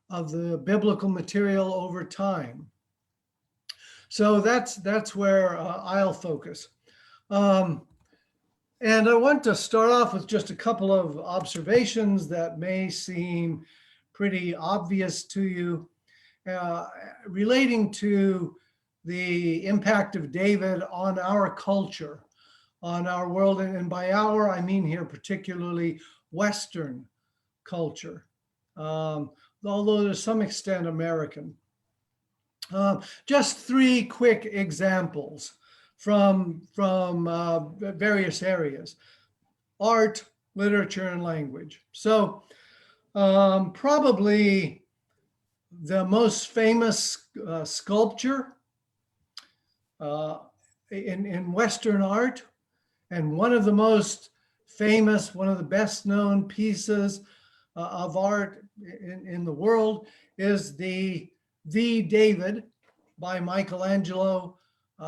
of the biblical material over time. So that's where I'll focus. Um, and I want to start off with just a couple of observations that may seem pretty obvious to you, relating to the impact of David on our culture, on our world. And by our, I mean here particularly Western culture, although to some extent American. Just three quick examples from various areas: art, literature, and language. So probably the most famous sculpture in Western art, and one of the most famous, one of the best known pieces of art in the world is the David by Michelangelo,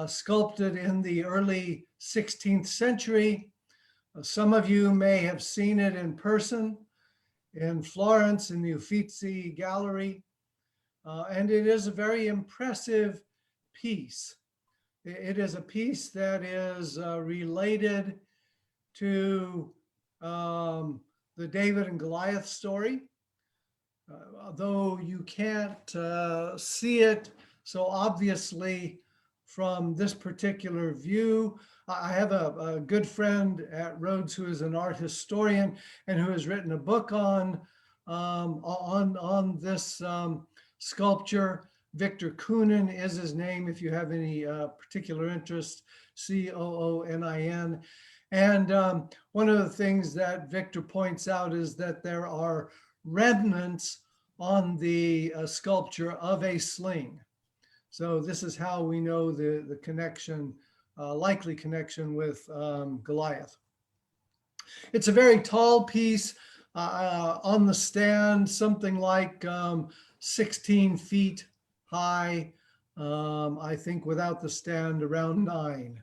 sculpted in the early 16th century. Some of you may have seen it in person in Florence in the Uffizi Gallery. And it is a very impressive piece. It is a piece that is related to the David and Goliath story. Though you can't see it so obviously from this particular view. I have a good friend at Rhodes who is an art historian and who has written a book on this sculpture. Victor Koonin is his name if you have any particular interest, Coonin. And one of the things that Victor points out is that there are remnants on the sculpture of a sling. So this is how we know the connection, likely connection with Goliath. It's a very tall piece on the stand, something like 16 feet high. I think without the stand around 9.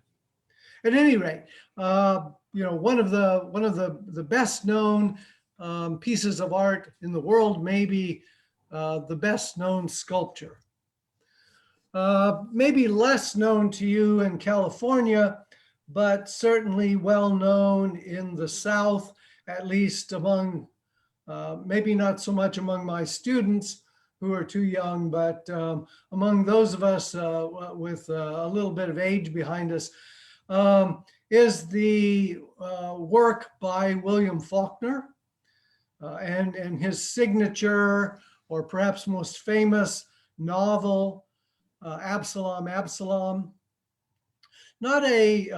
At any rate, one of the best known pieces of art in the world, maybe the best known sculpture. Maybe less known to you in California, but certainly well known in the South, at least among, maybe not so much among my students who are too young, but among those of us with a little bit of age behind us, is the work by William Faulkner and his signature, or perhaps most famous novel, Absalom, Absalom. Not a,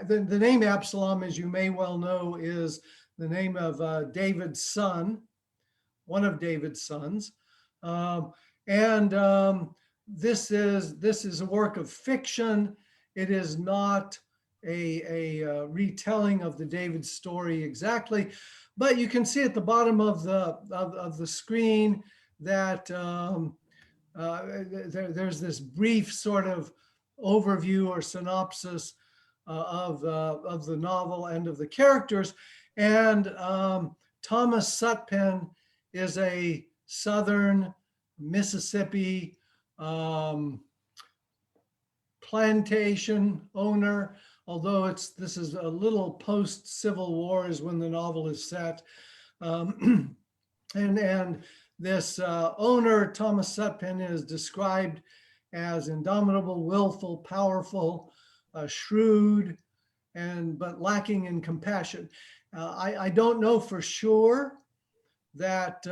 the name Absalom, as you may well know, is the name of David's son, one of David's sons. This is a work of fiction. It is not a retelling of the David story exactly, but you can see at the bottom of the screen that there's this brief sort of overview or synopsis of the novel and of the characters. And Thomas Sutpen is a Southern Mississippi plantation owner, although this is a little post-Civil War is when the novel is set. And this owner, Thomas Sutpen, is described as indomitable, willful, powerful, shrewd, but lacking in compassion. I don't know for sure that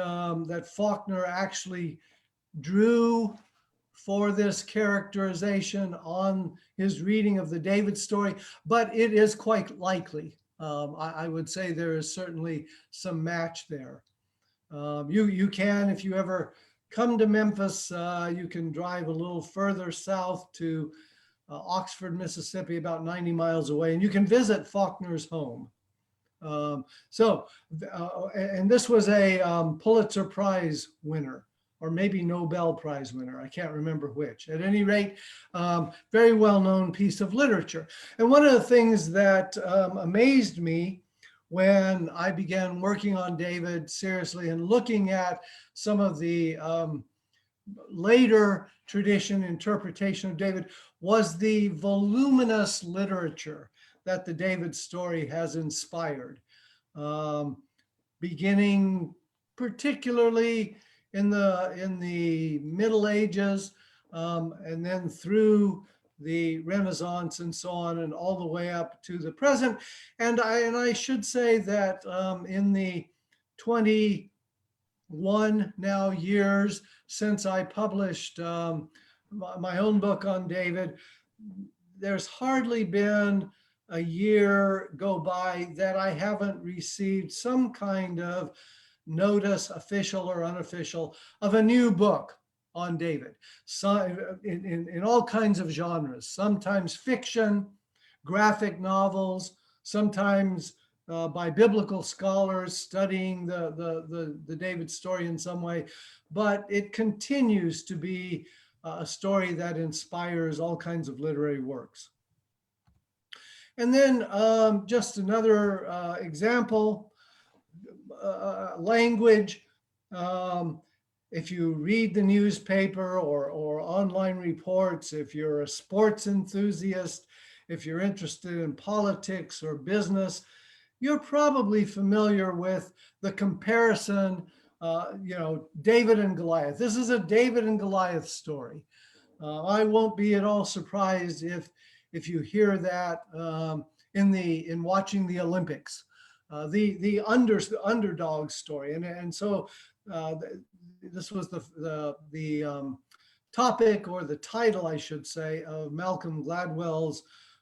Faulkner actually drew for this characterization on his reading of the David story, but it is quite likely. I would say there is certainly some match there. You can, if you ever come to Memphis, you can drive a little further south to Oxford, Mississippi, about 90 miles away, and you can visit Faulkner's home. And this was a Pulitzer Prize winner, or maybe Nobel Prize winner. I can't remember which. At any rate, very well-known piece of literature. And one of the things that amazed me when I began working on David seriously and looking at some of the later tradition interpretation of David was the voluminous literature that the David story has inspired, beginning particularly in the Middle Ages, and then through the Renaissance and so on, and all the way up to the present. And I should say that in the 21 now years since I published my own book on David, there's hardly been a year go by that I haven't received some kind of notice, official or unofficial, of a new book on David. So in all kinds of genres, sometimes fiction, graphic novels, sometimes by biblical scholars studying the David story in some way, but it continues to be a story that inspires all kinds of literary works. And then just another example, language. If you read the newspaper or online reports, if you're a sports enthusiast, if you're interested in politics or business, you're probably familiar with the comparison, David and Goliath. This is a David and Goliath story. I won't be at all surprised if you hear that in watching the Olympics, the underdog story, and so this was the topic, or the title, I should say, of Malcolm Gladwell's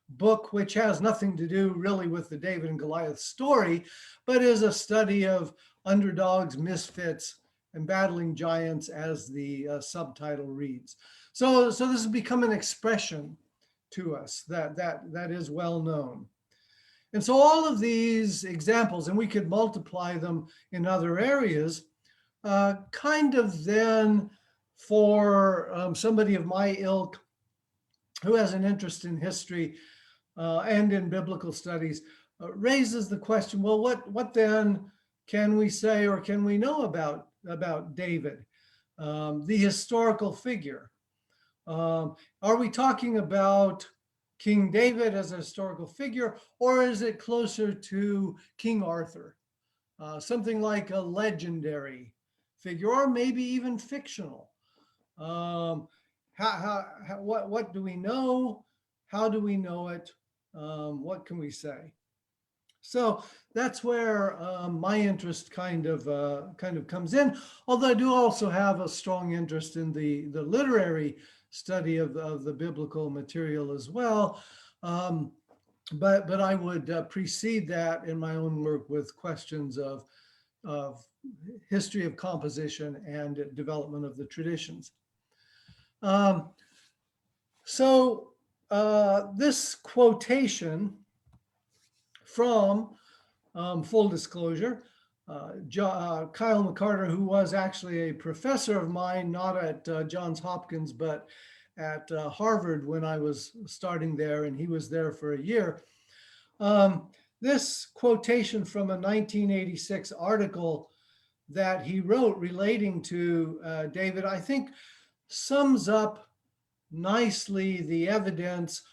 book, which has nothing to do really with the David and Goliath story, but is a study of underdogs, misfits, and battling giants, as the subtitle reads. So this has become an expression to us that is well known. And so all of these examples, and we could multiply them in other areas, kind of then, for somebody of my ilk who has an interest in history and in biblical studies, raises the question, well, what then can we say or can we know about David, the historical figure? Are we talking about King David as a historical figure, or is it closer to King Arthur, something like a legendary figure, or maybe even fictional? What do we know? How do we know it? What can we say? So that's where my interest kind of comes in. Although I do also have a strong interest in the literary study of the biblical material as well. But I would precede that in my own work with questions of history of composition and development of the traditions. So this quotation from, full disclosure, Kyle McCarter, who was actually a professor of mine, not at Johns Hopkins, but at Harvard when I was starting there, and he was there for a year. This quotation from a 1986 article that he wrote relating to David, I think sums up nicely the evidence,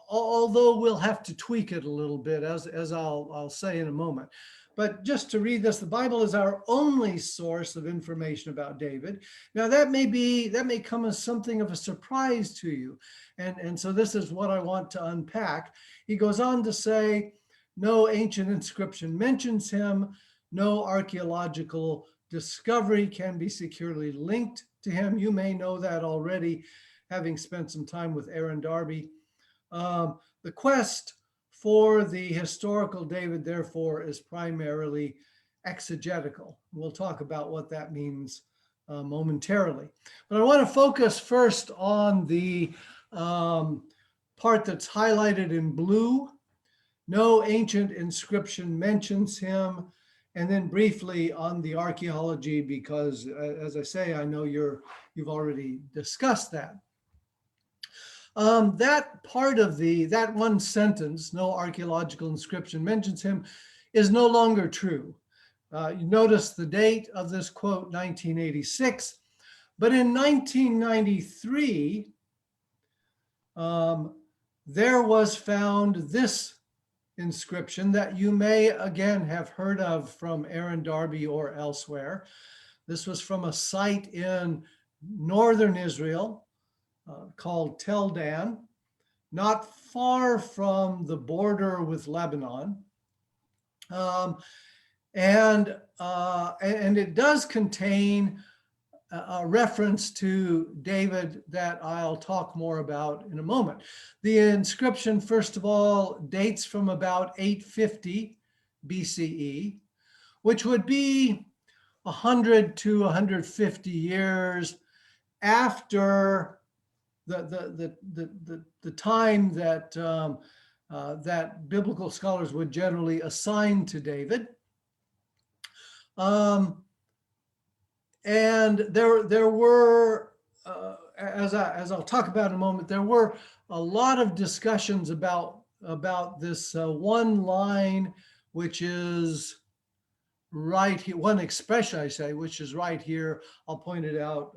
although we'll have to tweak it a little bit, as I'll say in a moment. But just to read this, the Bible is our only source of information about David. Now that may come as something of a surprise to you. And so this is what I want to unpack. He goes on to say, no ancient inscription mentions him. No archaeological discovery can be securely linked to him. You may know that already, having spent some time with Aaron Darby. The quest for the historical David, therefore, is primarily exegetical. We'll talk about what that means momentarily. But I want to focus first on the part that's highlighted in blue. No ancient inscription mentions him. And then briefly on the archaeology, because as I say, I know you've already discussed that. That part of that one sentence, no archaeological inscription mentions him, is no longer true. You notice the date of this quote, 1986, but in 1993, there was found this inscription that you may again have heard of from Aaron Darby or elsewhere. This was from a site in northern Israel called Tel Dan, not far from the border with Lebanon. And it does contain a reference to David that I'll talk more about in a moment. The inscription, first of all, dates from about 850 BCE, which would be 100 to 150 years after the time that that biblical scholars would generally assign to David. And there were, as I'll talk about in a moment, there were a lot of discussions about this one line, which is right here, one expression I say, which is right here. I'll point it out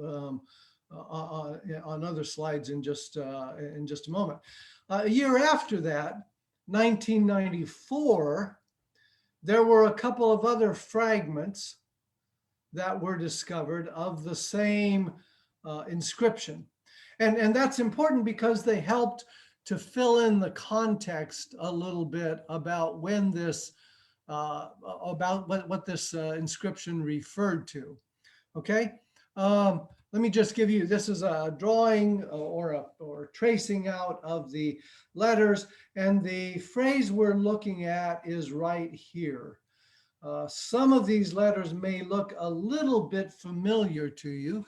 on other slides in just a moment. A year after that, 1994, there were a couple of other fragments that were discovered of the same inscription. And that's important because they helped to fill in the context a little bit about when this, about what this inscription referred to. Okay, let me just give you, this is a drawing or tracing out of the letters, and the phrase we're looking at is right here. Some of these letters may look a little bit familiar to you.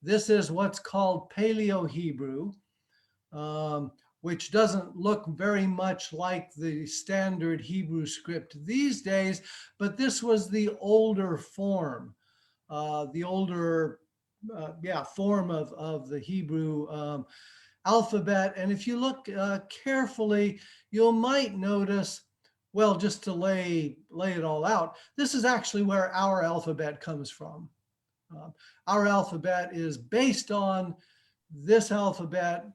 This is what's called Paleo-Hebrew, which doesn't look very much like the standard Hebrew script these days, but this was the older form, form of the Hebrew alphabet. And if you look carefully, you might notice, well, just to lay it all out, this is actually where our alphabet comes from. Our alphabet is based on this alphabet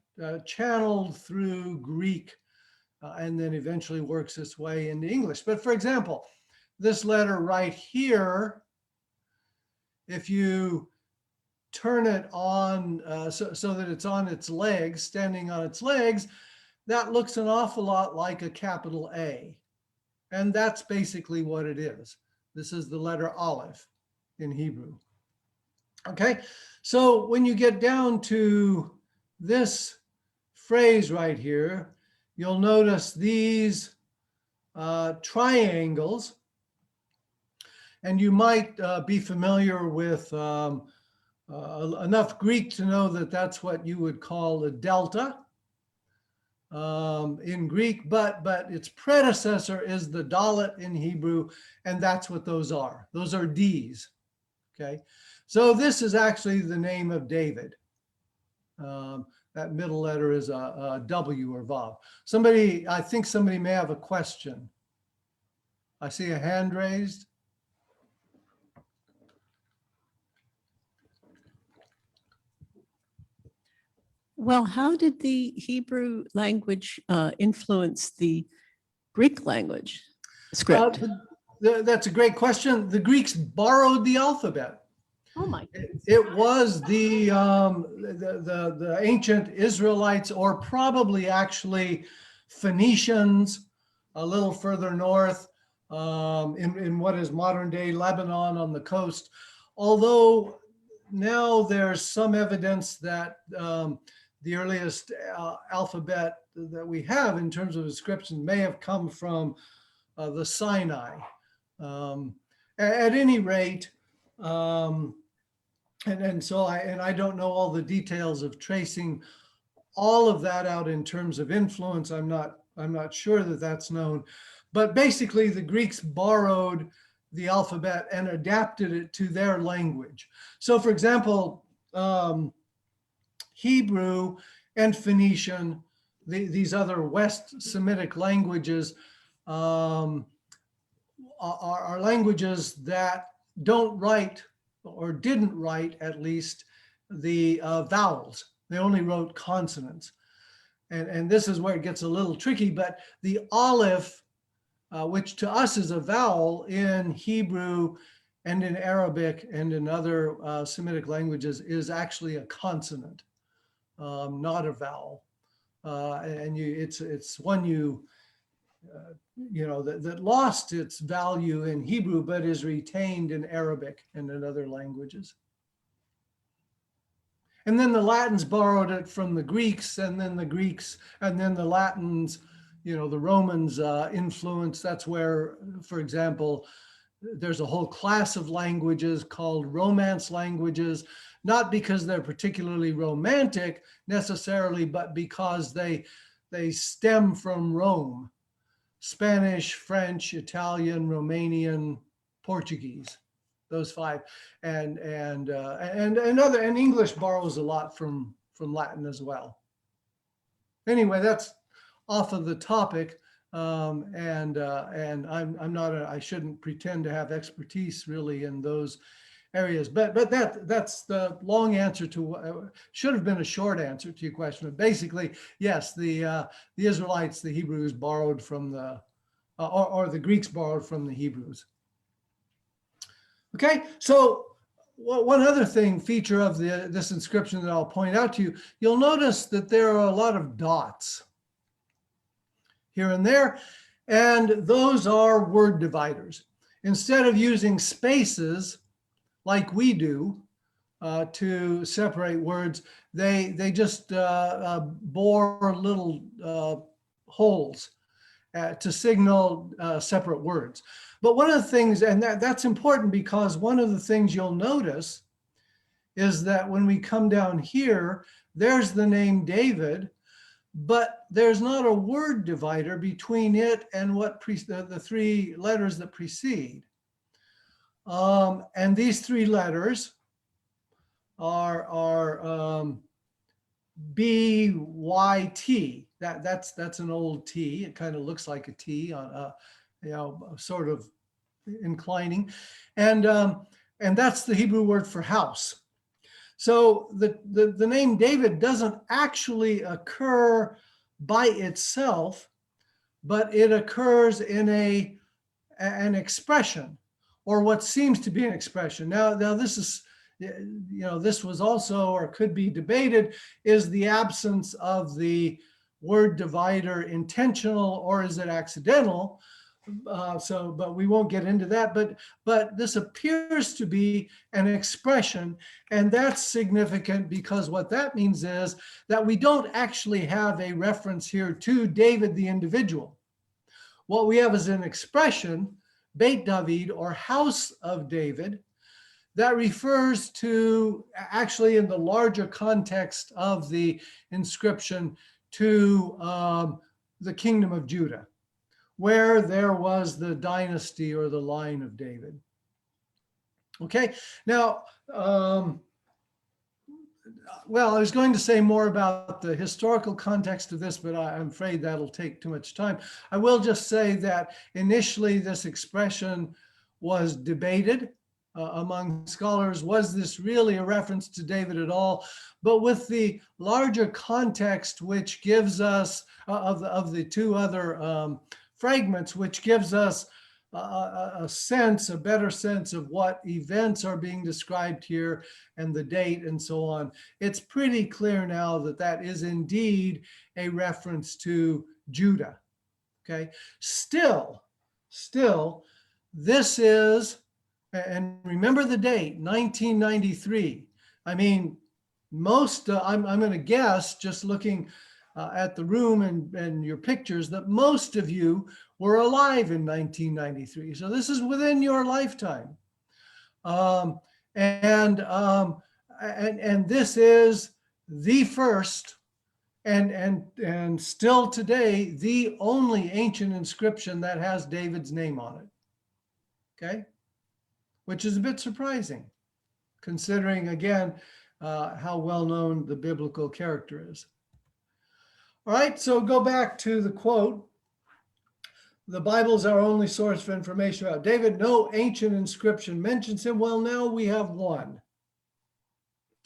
channeled through Greek and then eventually works its way into English. But for example, this letter right here, if you turn it on so that it's on its legs, standing on its legs, that looks an awful lot like a capital A. And that's basically what it is. This is the letter Aleph in Hebrew. Okay, so when you get down to this phrase right here, you'll notice these triangles, and you might be familiar with enough Greek to know that that's what you would call a delta in Greek, but its predecessor is the dalet in Hebrew, and that's what those are. Those are D's, okay? So this is actually the name of David. That middle letter is a W or Vav. I think somebody may have a question. I see a hand raised. Well, how did the Hebrew language influence the Greek language script? That's a great question. The Greeks borrowed the alphabet. Oh my! It was the ancient Israelites, or probably actually Phoenicians, a little further north in what is modern day Lebanon on the coast. Although now there's some evidence that the earliest alphabet that we have in terms of inscription may have come from the Sinai. At any rate, and so I don't know all the details of tracing all of that out in terms of influence. I'm not sure that that's known, but basically the Greeks borrowed the alphabet and adapted it to their language. So for example, Hebrew and Phoenician, these other West Semitic languages, are languages that don't write, or didn't write at least, the vowels. They only wrote consonants. And this is where it gets a little tricky, but the aleph, which to us is a vowel, in Hebrew and in Arabic and in other Semitic languages, is actually a consonant, not a vowel. And it's one that lost its value in Hebrew, but is retained in Arabic and in other languages. And then the Latins borrowed it from the Greeks, and then the Greeks, and then the Latins, the Romans influence. That's where, for example, there's a whole class of languages called Romance languages, not because they're particularly romantic necessarily, but because they stem from Rome: Spanish, French, Italian, Romanian, Portuguese. Those five, and English borrows a lot from Latin as well. Anyway, that's off of the topic, and I'm not I shouldn't pretend to have expertise really in those areas, but that's the long answer to should have been a short answer to your question. But basically, yes, the Israelites, the Hebrews borrowed from the or the Greeks borrowed from the Hebrews. Okay, so one other feature of this inscription that I'll point out to you, you'll notice that there are a lot of dots here and there, and those are word dividers. Instead of using spaces like we do to separate words, they just bore little holes to signal separate words. But one of the things, and that's important, because one of the things you'll notice is that when we come down here, there's the name David, but there's not a word divider between it and what the three letters that precede. And these three letters are B-Y-T. That's an old T. It kind of looks like a T on sort of inclining, and that's the Hebrew word for house. So the name David doesn't actually occur by itself, but it occurs in an expression, or what seems to be an expression. Now this is, this was also, or could be debated, is the absence of the word divider intentional, or is it accidental? But we won't get into that. But this appears to be an expression, and that's significant, because what that means is that we don't actually have a reference here to David the individual. What we have is an expression, Beit David, or house of David, that refers to, actually in the larger context of the inscription, to the kingdom of Judah, where there was the dynasty or the line of David. Okay, now, well, I was going to say more about the historical context of this, but I'm afraid that'll take too much time. I will just say that initially this expression was debated among scholars. Was this really a reference to David at all? But with the larger context, which gives us, of the two other fragments, which gives us a better sense of what events are being described here and the date and so on, it's pretty clear now that that is indeed a reference to Judah. Okay, still, this is, and remember the date, 1993. I mean, most, I'm going to guess, just looking at the room and your pictures, that most of you were alive in 1993. So this is within your lifetime. And this is the first and still today, the only ancient inscription that has David's name on it. Okay? Which is a bit surprising, considering, again, how well known the biblical character is. All right, so go back to the quote. the Bible is our only source for information about David. No ancient inscription mentions him. Well, now we have one.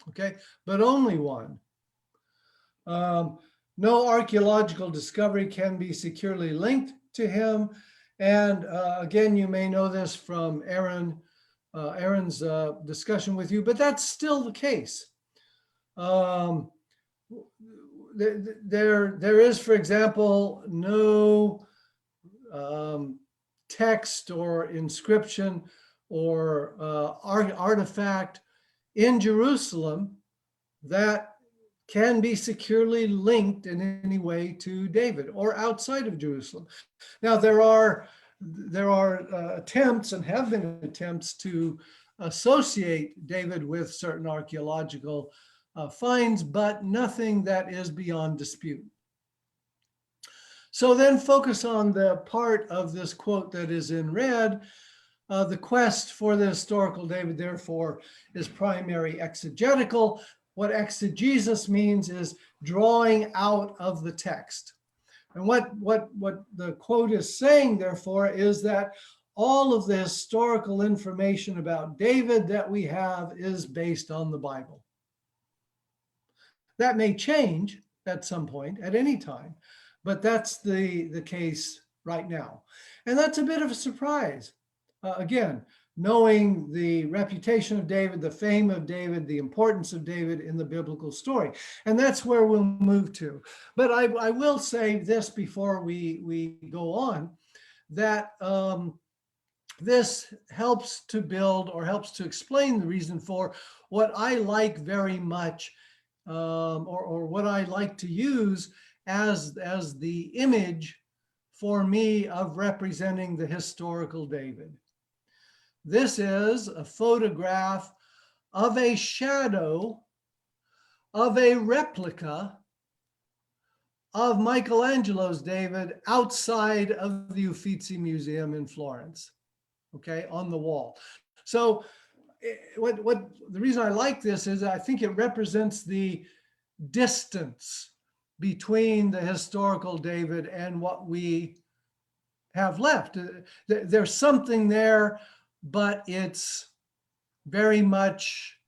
Okay, but only one. No archaeological discovery can be securely linked to him. And again, you may know this from Aaron's discussion with you, but that's still the case. There is, for example, no text or inscription or artifact in Jerusalem that can be securely linked in any way to David or outside of Jerusalem. Now, there are attempts and have been attempts to associate David with certain archaeological finds, but nothing that is beyond dispute. So then focus on the part of this quote that is in red. The quest for the historical David, therefore, is primary exegetical. What exegesis means is drawing out of the text. And what the quote is saying, therefore, is that all of the historical information about David that we have is based on the Bible. That may change at some point, at any time, but that's the case right now. And that's a bit of a surprise. Again, knowing the reputation of David, the fame of David, the importance of David in the biblical story. And that's where we'll move to. But I will say this before we go on, that this helps to build or helps to explain the reason for what I like very much, or what I like to use as the image for me of representing the historical David. This is a photograph of a shadow of a replica of Michelangelo's David outside of the Uffizi Museum in Florence, okay, on the wall. So what the reason I like this is I think it represents the distance between the historical David and what we have left. There's something there, but it's very much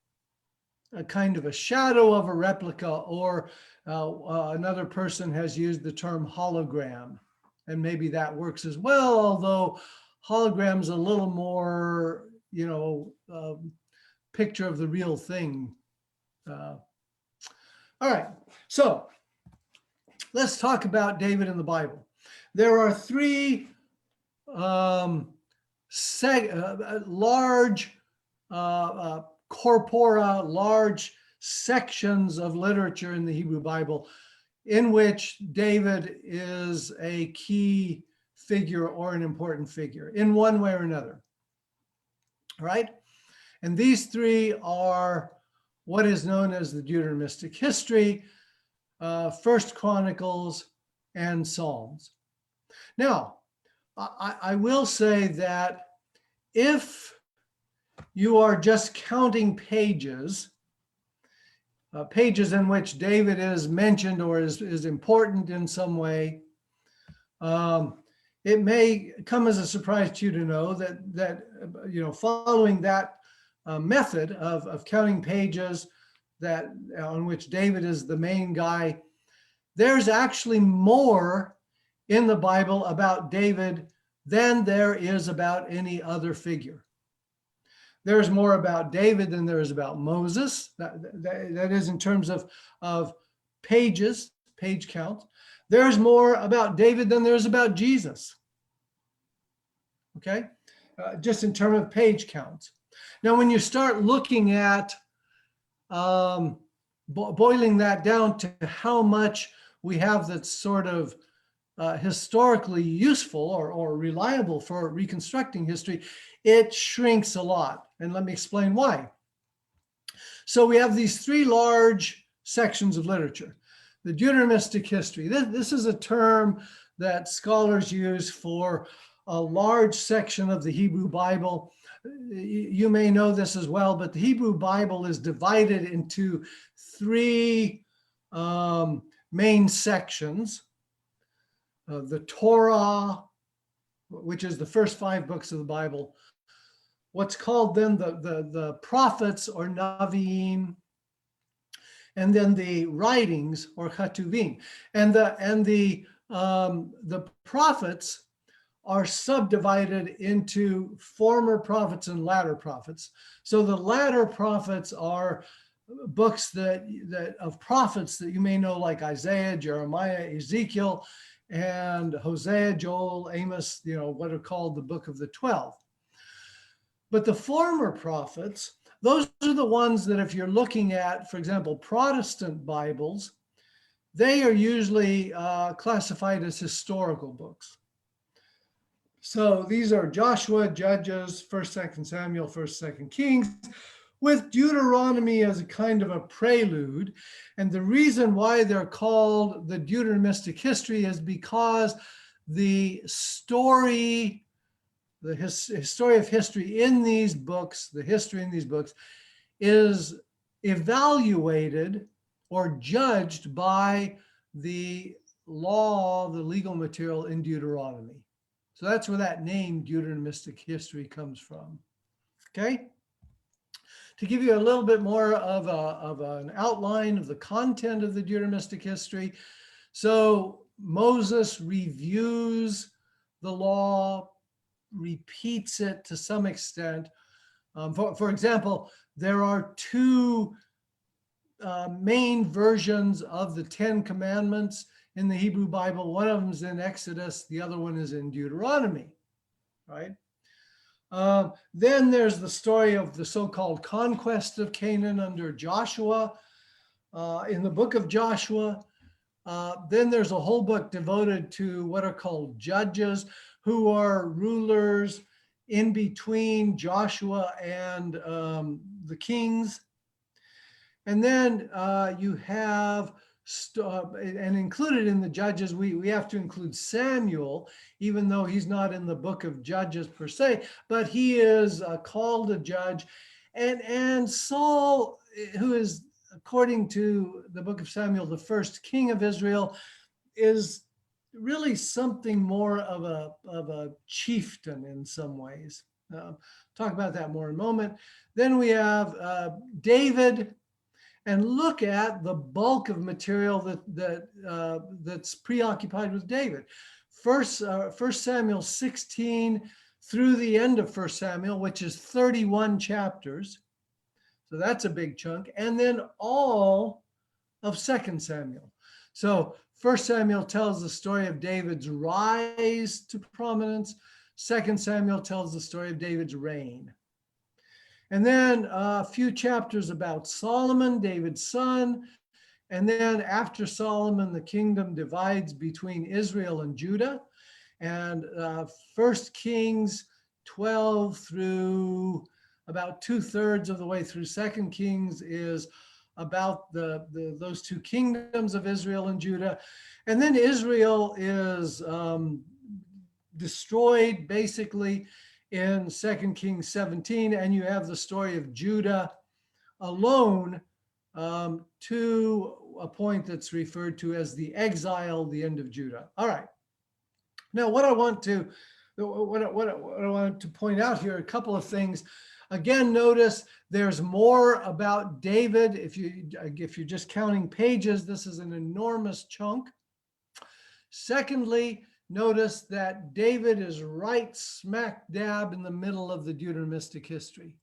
a kind of a shadow of a replica, or another person has used the term hologram, and maybe that works as well, although hologram's a little more, picture of the real thing. All right, so let's talk about David in the Bible. There are three large corpora, large sections of literature in the Hebrew Bible in which David is a key figure or an important figure in one way or another. All right? And these three are what is known as the Deuteronomistic history, First Chronicles, and Psalms. Now, I will say that if you are just counting pages, pages in which David is mentioned or is important in some way, it may come as a surprise to you to know that following that method of counting pages that on which David is the main guy, there's actually more in the Bible about David than there is about any other figure. There's more about David than there is about Moses. That is in terms of pages, page count. There's more about David than there's about Jesus. Okay? Just in terms of page counts. Now, when you start looking at boiling that down to how much we have that's sort of historically useful or reliable for reconstructing history, it shrinks a lot. And let me explain why. So we have these three large sections of literature. The Deuteronomistic history. This is a term that scholars use for a large section of the Hebrew Bible. You may know this as well, but the Hebrew Bible is divided into three main sections. The Torah, which is the first 5 books of the Bible, what's called then the prophets or Naviim, and then the writings or Chatuvim. And the prophets are subdivided into former prophets and latter prophets. So the latter prophets are books that of prophets that you may know, like Isaiah, Jeremiah, Ezekiel, and Hosea, Joel, Amos, what are called the book of the 12. But the former prophets, those are the ones that if you're looking at, for example, Protestant Bibles, they are usually classified as historical books. So these are Joshua, Judges, 1st, 2nd Samuel, 1st, 2nd Kings, with Deuteronomy as a kind of a prelude. And the reason why they're called the Deuteronomistic history is because the story, the history of history in these books, the history in these books is evaluated or judged by the law, the legal material in Deuteronomy. So that's where that name Deuteronomistic history comes from. Okay? To give you a little bit more of an outline of the content of the Deuteronomistic history. So Moses reviews the law, repeats it to some extent. For example, there are 2 main versions of the 10 Commandments in the Hebrew Bible. One of them is in Exodus, the other one is in Deuteronomy, right? Then there's the story of the so-called conquest of Canaan under Joshua in the book of Joshua. Then there's a whole book devoted to what are called judges, who are rulers in between Joshua and the kings. And then you have, and included in the judges, we have to include Samuel, even though he's not in the book of Judges per se, but he is called a judge. And Saul, who is, according to the book of Samuel, the first king of Israel, is really something more of a chieftain in some ways. Talk about that more in a moment. Then we have David, and look at the bulk of material that's preoccupied with David. First Samuel 16 through the end of 1 Samuel, which is 31 chapters. So that's a big chunk. And then all of 2 Samuel. So 1 Samuel tells the story of David's rise to prominence. 2 Samuel tells the story of David's reign. And then a few chapters about Solomon, David's son. And then after Solomon, the kingdom divides between Israel and Judah. And 1 Kings 12 through about 2/3 of the way through 2 Kings is about those 2 kingdoms of Israel and Judah. And then Israel is destroyed basically in 2 Kings 17, and you have the story of Judah alone to a point that's referred to as the exile, the end of Judah. All right. Now, what I want to point out here, a couple of things. Again, notice there's more about David. If you're just counting pages, this is an enormous chunk. Secondly, notice that David is right smack dab in the middle of the Deuteronomistic history.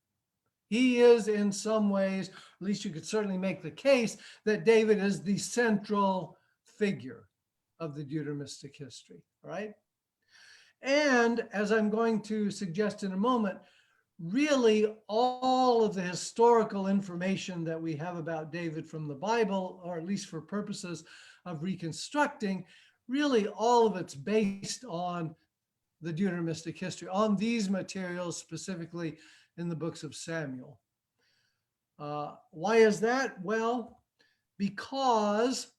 He is in some ways, at least you could certainly make the case, that David is the central figure of the Deuteronomistic history, all right? And as I'm going to suggest in a moment, really all of the historical information that we have about David from the Bible, or at least for purposes of reconstructing, really all of it's based on the Deuteronomistic history, on these materials, specifically in the books of Samuel. Why is that? Well, because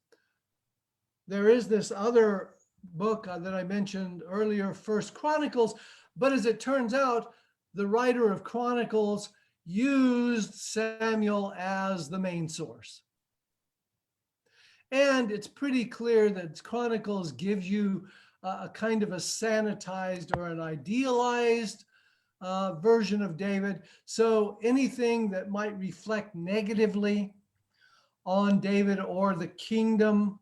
there is this other book that I mentioned earlier, First Chronicles, but as it turns out, the writer of Chronicles used Samuel as the main source. And it's pretty clear that Chronicles gives you a kind of a sanitized or an idealized version of David. So anything that might reflect negatively on David or the kingdom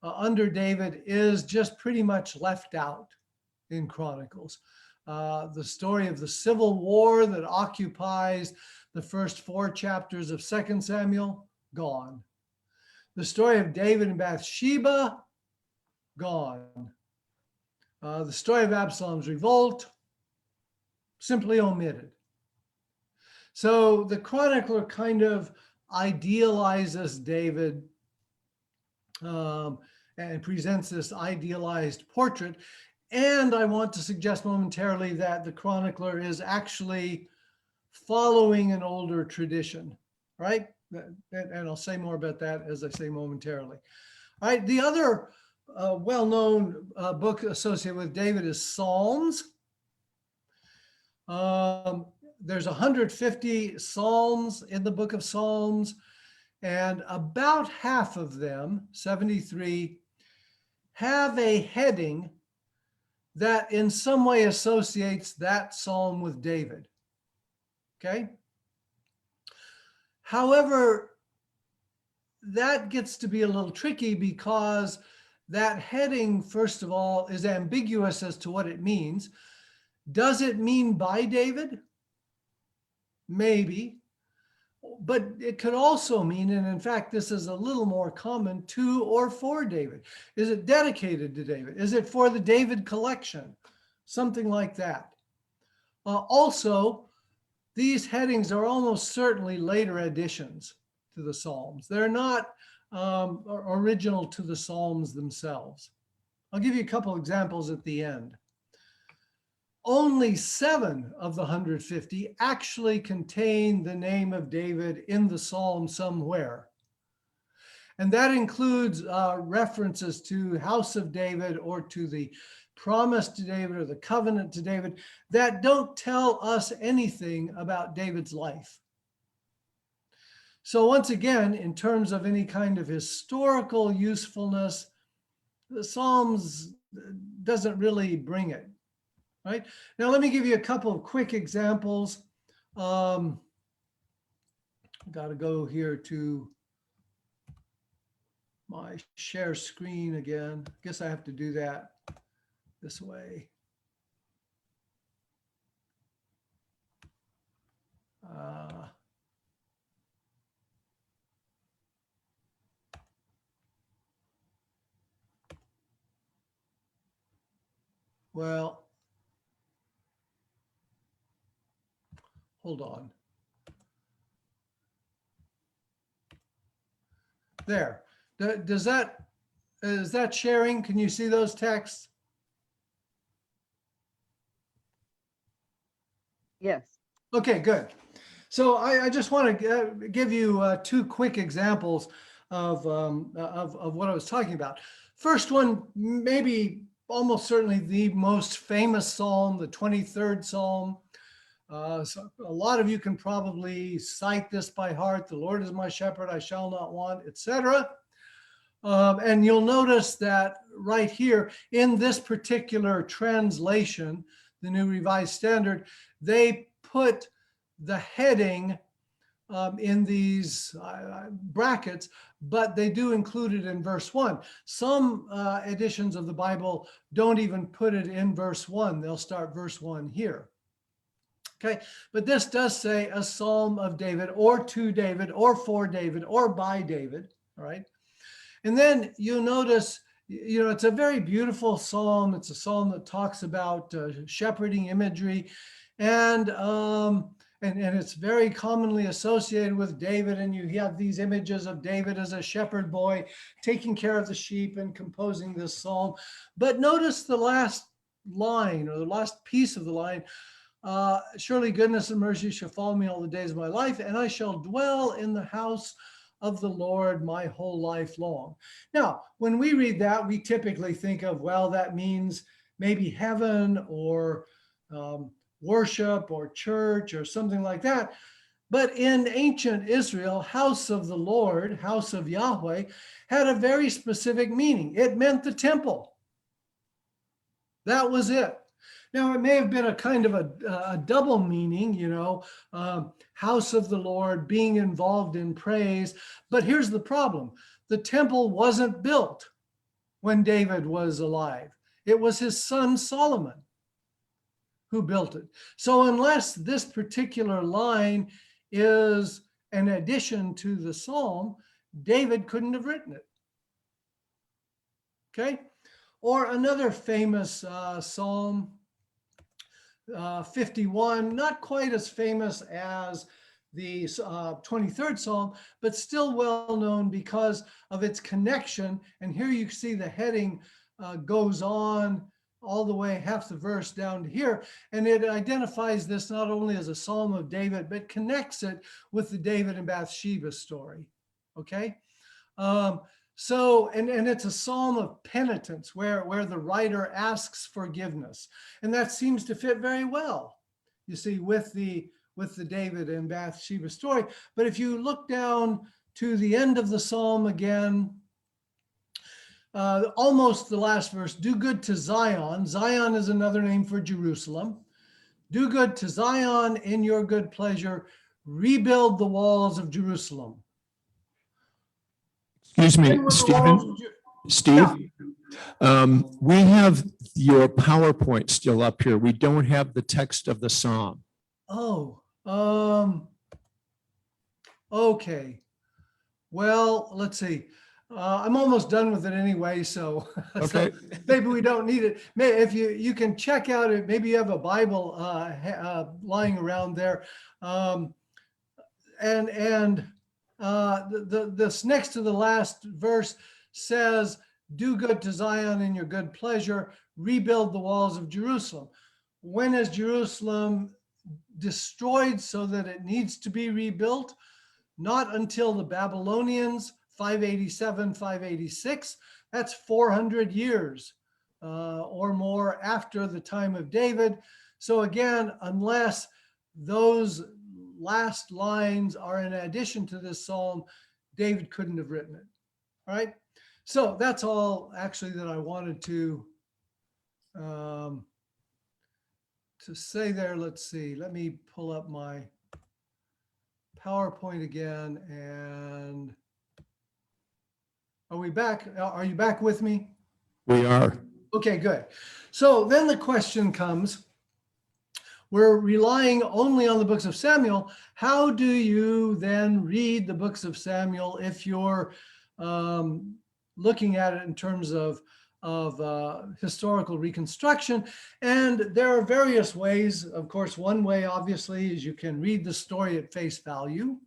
under David is just pretty much left out in Chronicles. The story of the civil war that occupies the first 4 chapters of 2 Samuel, gone. The story of David and Bathsheba, gone. The story of Absalom's revolt, simply omitted. So the chronicler kind of idealizes David and presents this idealized portrait. And I want to suggest momentarily that the chronicler is actually following an older tradition, right? And I'll say more about that as I say momentarily. All right, the other well-known book associated with David is Psalms. There's 150 Psalms in the book of Psalms, and about half of them, 73, have a heading that in some way associates that psalm with David. Okay? However, that gets to be a little tricky because that heading, first of all, is ambiguous as to what it means. Does it mean by David? Maybe. But it could also mean, and in fact, this is a little more common, to or for David. Is it dedicated to David? Is it for the David collection? Something like that. Also, these headings are almost certainly later additions to the Psalms. They're not original to the Psalms themselves. I'll give you a couple examples at the end. Only 7 of the 150 actually contain the name of David in the psalm somewhere. And that includes references to House of David or to the promise to David or the covenant to David that don't tell us anything about David's life. So once again, in terms of any kind of historical usefulness, the Psalms doesn't really bring it. Right? Now, let me give you a couple of quick examples. Got to go here to my share screen again. I guess I have to do that this way. Well, hold on. There. Is that sharing? Can you see those texts? Yes. Okay, good. So I just want to give you 2 quick examples of what I was talking about. First one, maybe almost certainly the most famous psalm, the 23rd Psalm. So a lot of you can probably cite this by heart. The Lord is my shepherd, I shall not want, etc. And you'll notice that right here in this particular translation, the New Revised Standard, they put the heading in these brackets, but they do include it in verse 1. Some editions of the Bible don't even put it in verse 1. They'll start verse 1 here. Okay, but this does say a psalm of David, or to David, or for David, or by David, all right? And then you'll notice, it's a very beautiful psalm. It's a psalm that talks about shepherding imagery, and it's very commonly associated with David. And you have these images of David as a shepherd boy taking care of the sheep and composing this psalm. But notice the last line, or the last piece of the line. Surely goodness and mercy shall follow me all the days of my life, and I shall dwell in the house of the Lord my whole life long. Now, when we read that, we typically think of, well, that means maybe heaven or worship or church or something like that. But in ancient Israel, house of the Lord, house of Yahweh, had a very specific meaning. It meant the temple. That was it. Now, it may have been a kind of a double meaning, house of the Lord, being involved in praise. But here's the problem. The temple wasn't built when David was alive. It was his son Solomon who built it. So unless this particular line is an addition to the psalm, David couldn't have written it. Okay? Or another famous psalm, 51, not quite as famous as the 23rd Psalm, but still well known because of its connection. And here you see the heading goes on all the way half the verse down to here. And it identifies this not only as a Psalm of David, but connects it with the David and Bathsheba story. Okay? So, and it's a psalm of penitence where the writer asks forgiveness. And that seems to fit very well, you see, with the David and Bathsheba story. But if you look down to the end of the psalm again, almost the last verse, do good to Zion. Zion is another name for Jerusalem. Do good to Zion in your good pleasure. Rebuild the walls of Jerusalem. Excuse me, Stephen. Steve, we have your PowerPoint still up here. We don't have the text of the psalm. Oh, okay. Well, let's see. I'm almost done with it anyway, so, Okay. so maybe we don't need it. Maybe if you can check out it, maybe you have a Bible lying around there, this next to the last verse says, "Do good to Zion in your good pleasure, rebuild the walls of Jerusalem." When is Jerusalem destroyed so that it needs to be rebuilt? Not until the Babylonians, 587, 586. That's 400 years or more after the time of David. So again, unless those last lines are in addition to this psalm, David couldn't have written it. All right. So that's all actually that I wanted to say there. Let's see. Let me pull up my PowerPoint again. And are we back? Are you back with me? We are. Okay, good. So then the question comes, we're relying only on the books of Samuel. How do you then read the books of Samuel if you're looking at it in terms of historical reconstruction? And there are various ways. Of course, one way obviously is you can read the story at face value.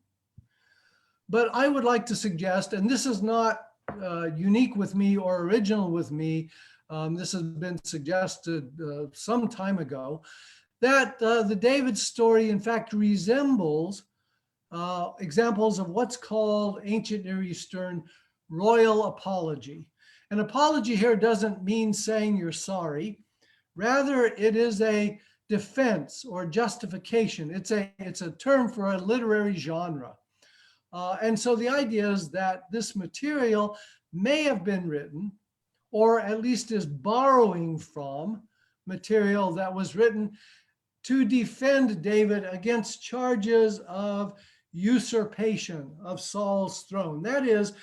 But I would like to suggest, and this is not unique with me or original with me, this has been suggested some time ago, that the David story, in fact, resembles examples of what's called ancient Near Eastern royal apology. An apology here doesn't mean saying you're sorry. Rather, it is a defense or justification. It's a term for a literary genre. And so the idea is that this material may have been written, or at least is borrowing from material that was written to defend David against charges of usurpation of Saul's throne. That is,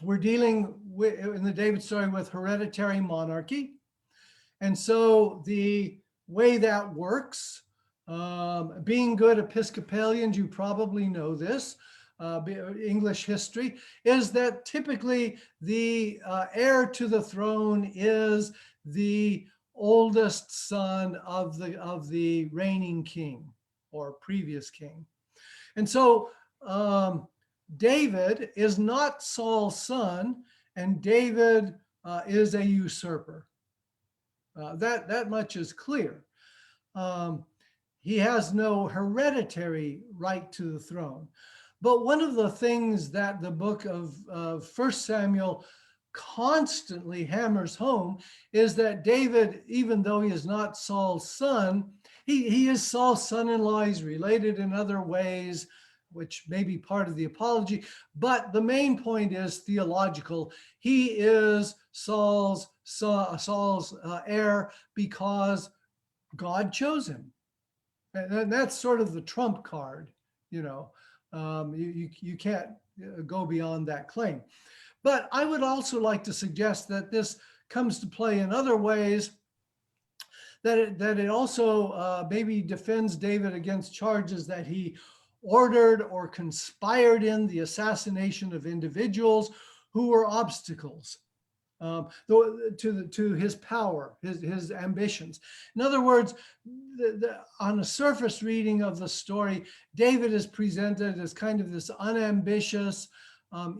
we're dealing with, in the David story, with hereditary monarchy. And so the way that works, being good Episcopalians, you probably know this, English history, is that typically the heir to the throne is the oldest son of the reigning king or previous king. And so David is not Saul's son, and David is a usurper. That much is clear. He has no hereditary right to the throne. But one of the things that the book of 1 Samuel constantly hammers home is that David, even though he is not Saul's son, he is Saul's son-in-law. He's related in other ways, which may be part of the apology. But the main point is theological. He is Saul's Saul's heir because God chose him. And that's sort of the trump card, you know. You can't go beyond that claim. But I would also like to suggest that this comes to play in other ways, that it also maybe defends David against charges that he ordered or conspired in the assassination of individuals who were obstacles to his power, his ambitions. In other words, on a surface reading of the story, David is presented as kind of this unambitious,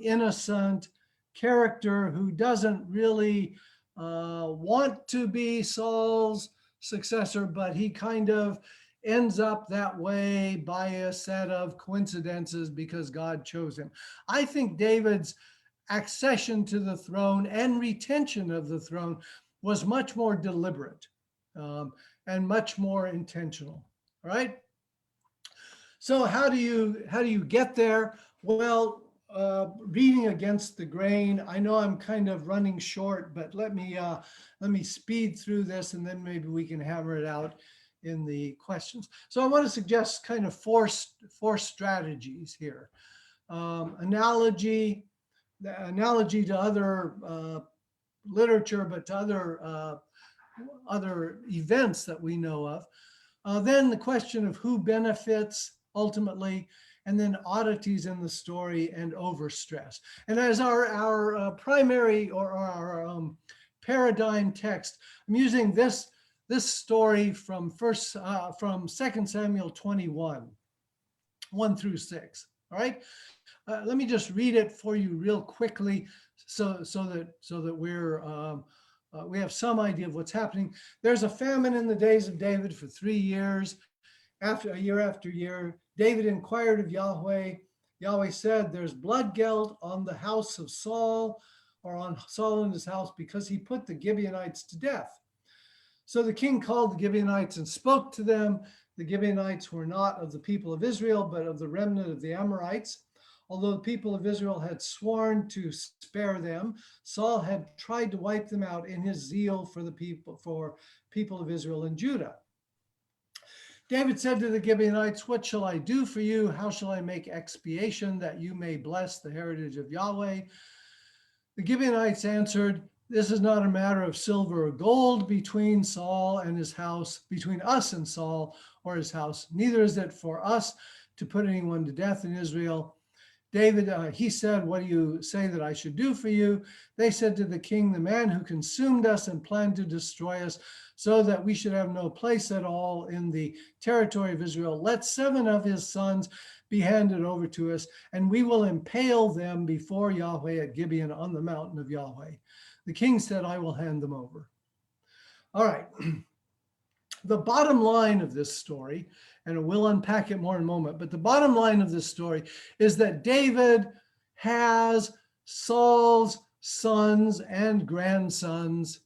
innocent character who doesn't really want to be Saul's successor, but he kind of ends up that way by a set of coincidences because God chose him. I think David's accession to the throne and retention of the throne was much more deliberate and much more intentional. All right. So how do you get there? Well, reading against the grain. I know I'm kind of running short, but let me speed through this, and then maybe we can hammer it out in the questions. So I want to suggest kind of four strategies here. Analogy to other literature, but to other events that we know of. Then the question of who benefits ultimately, and then oddities in the story and overstress. And as our primary or our paradigm text, I'm using this story from 2 Samuel 21, 1 through 6. All right. Let me just read it for you real quickly, so that we have some idea of what's happening. There's a famine in the days of David for 3 years. Year after year, David inquired of Yahweh. Yahweh said, "There's blood guilt on the house of Saul, or on Saul and his house, because he put the Gibeonites to death." So the king called the Gibeonites and spoke to them. The Gibeonites were not of the people of Israel, but of the remnant of the Amorites. Although the people of Israel had sworn to spare them, Saul had tried to wipe them out in his zeal for the people of Israel and Judah. David said to the Gibeonites, "What shall I do for you? How shall I make expiation that you may bless the heritage of Yahweh?" The Gibeonites answered, "This is not a matter of silver or gold between Saul and his house, between us and Saul or his house. Neither is it for us to put anyone to death in Israel." David, he said, "What do you say that I should do for you?" They said to the king, "The man who consumed us and planned to destroy us so that we should have no place at all in the territory of Israel, let 7 of his sons be handed over to us, and we will impale them before Yahweh at Gibeon on the mountain of Yahweh." The king said, "I will hand them over." All right. The bottom line of this story, and we'll unpack it more in a moment, but the bottom line of this story is that David has Saul's sons and grandsons,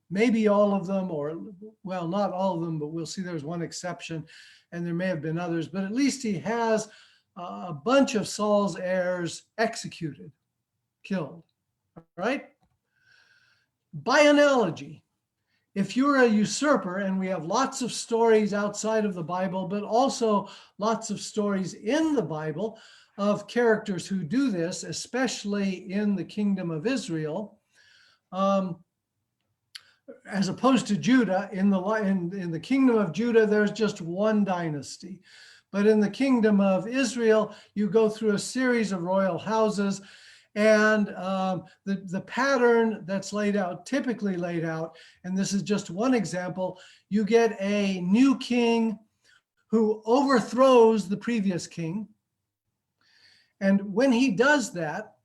maybe all of them, or, well, not all of them, but we'll see there's one exception, and there may have been others, but at least he has a bunch of Saul's heirs executed, killed, right? By analogy, if you're a usurper, and we have lots of stories outside of the Bible, but also lots of stories in the Bible of characters who do this, especially in the kingdom of Israel, as opposed to Judah. In the kingdom of Judah, there's just one dynasty. But in the kingdom of Israel, you go through a series of royal houses. And the pattern that's typically laid out, and this is just one example, you get a new king who overthrows the previous king. And when he does that,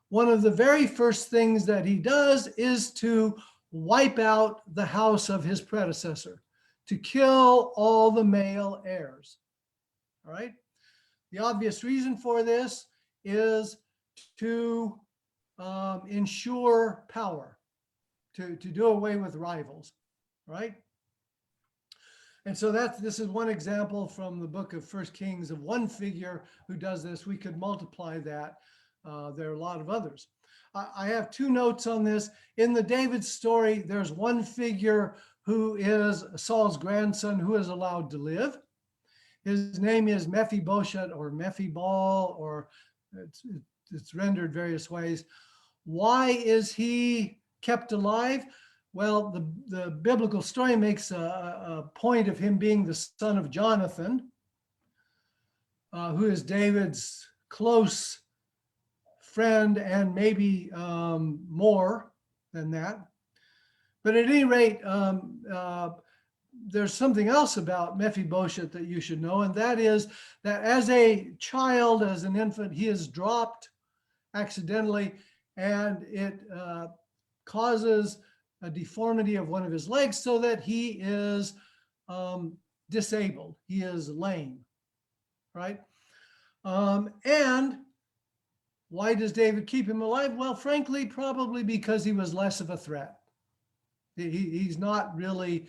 one of the very first things that he does is to wipe out the house of his predecessor, to kill all the male heirs. All right. The obvious reason for this is to ensure power, to do away with rivals, right? And so this is one example from the book of 1 Kings of one figure who does this. We could multiply that There are a lot of others. I have two notes on this. In the David story, there's one figure who is Saul's grandson who is allowed to live. His name is Mephibosheth or Mephibol, or it's rendered various ways. Why is he kept alive? Well, the biblical story makes a point of him being the son of Jonathan, who is David's close friend and maybe more than that. But at any rate, there's something else about Mephibosheth that you should know, and that is that as a child, as an infant, he is dropped accidentally, and it causes a deformity of one of his legs so that he is disabled. He is lame, right? And why does David keep him alive? Well, frankly, probably because he was less of a threat. He's not really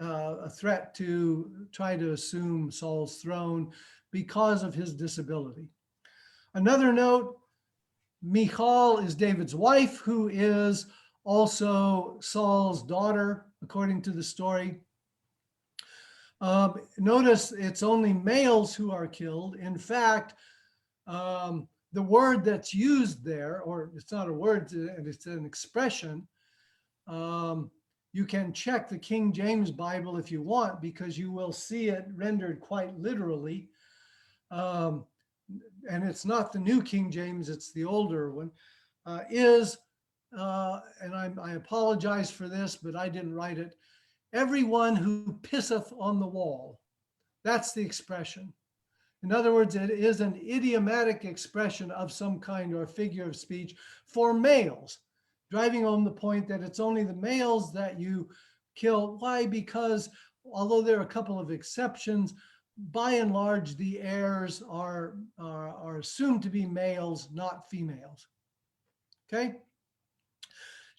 a threat to try to assume Saul's throne because of his disability. Another note, Michal is David's wife, who is also Saul's daughter, according to the story. Notice it's only males who are killed. In fact, the word that's used there, or it's not a word, it's an expression. You can check the King James Bible if you want, because you will see it rendered quite literally. And it's not the New King James, it's the older one, and I apologize for this, but I didn't write it. Everyone who pisseth on the wall. That's the expression. In other words, it is an idiomatic expression of some kind or figure of speech for males, driving home the point that it's only the males that you kill. Why? Because although there are a couple of exceptions, by and large, the heirs are assumed to be males, not females. Okay?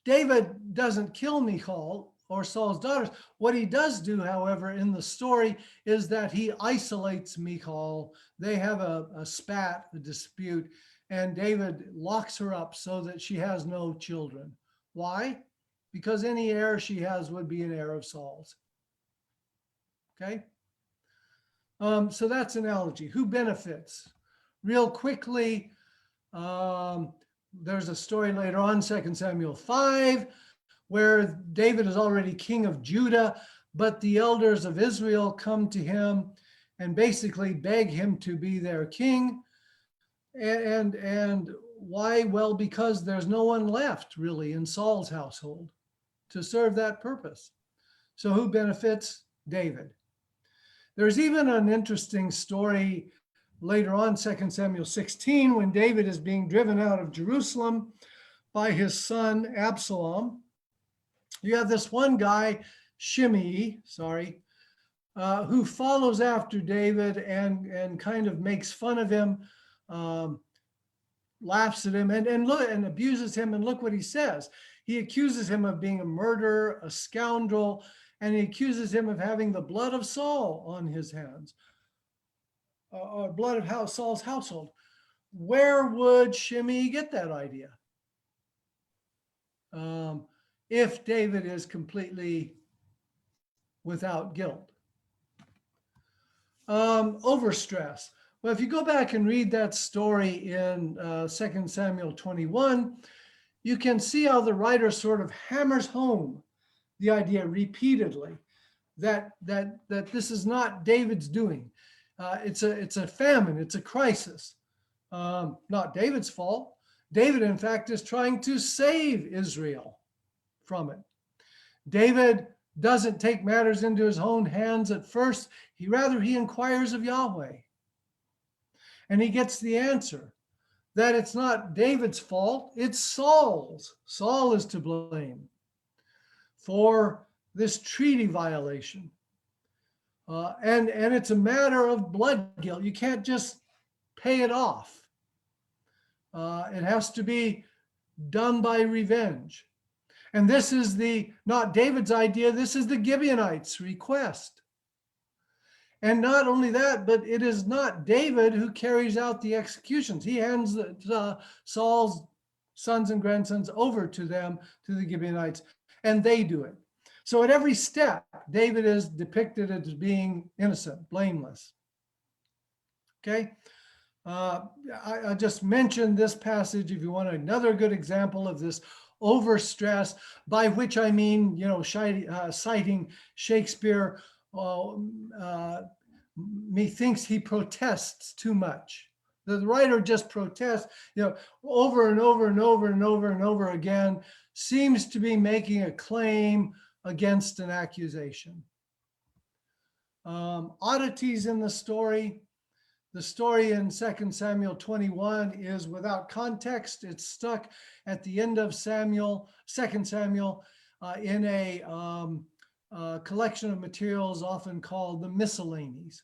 David doesn't kill Michal or Saul's daughters. What he does do, however, in the story is that he isolates Michal. They have a spat, a dispute, and David locks her up so that she has no children. Why? Because any heir she has would be an heir of Saul's. Okay? So that's analogy. Who benefits? Real quickly, there's a story later on, 2 Samuel 5, where David is already king of Judah, but the elders of Israel come to him and basically beg him to be their king. And why? Well, because there's no one left really in Saul's household to serve that purpose. So who benefits? David. There's even an interesting story later on, 2 Samuel 16, when David is being driven out of Jerusalem by his son Absalom. You have this one guy, Shimei, who follows after David and kind of makes fun of him, laughs at him, and abuses him. And look what he says. He accuses him of being a murderer, a scoundrel, and he accuses him of having the blood of Saul on his hands, or blood of Saul's household. Where would Shimei get that idea? If David is completely without guilt. Overstress. Well, if you go back and read that story in 2 Samuel 21, you can see how the writer sort of hammers home the idea repeatedly that this is not David's doing. It's a famine, it's a crisis, not David's fault. David, in fact, is trying to save Israel from it. David doesn't take matters into his own hands at first. He inquires of Yahweh. And he gets the answer that it's not David's fault, it's Saul's. Saul is to blame for this treaty violation. And it's a matter of blood guilt. You can't just pay it off. It has to be done by revenge. And this is not David's idea, this is the Gibeonites' request. And not only that, but it is not David who carries out the executions. He hands Saul's sons and grandsons over to them, to the Gibeonites, and they do it. So at every step, David is depicted as being innocent, blameless. Okay. I just mentioned this passage. If you want another good example of this overstress, by which I mean, citing Shakespeare, methinks he protests too much. The writer just protests, over and over and over and over and over again, seems to be making a claim against an accusation. Oddities in the story. The story in 2 Samuel 21 is without context. It's stuck at the end of 2 Samuel in a collection of materials often called the miscellanies.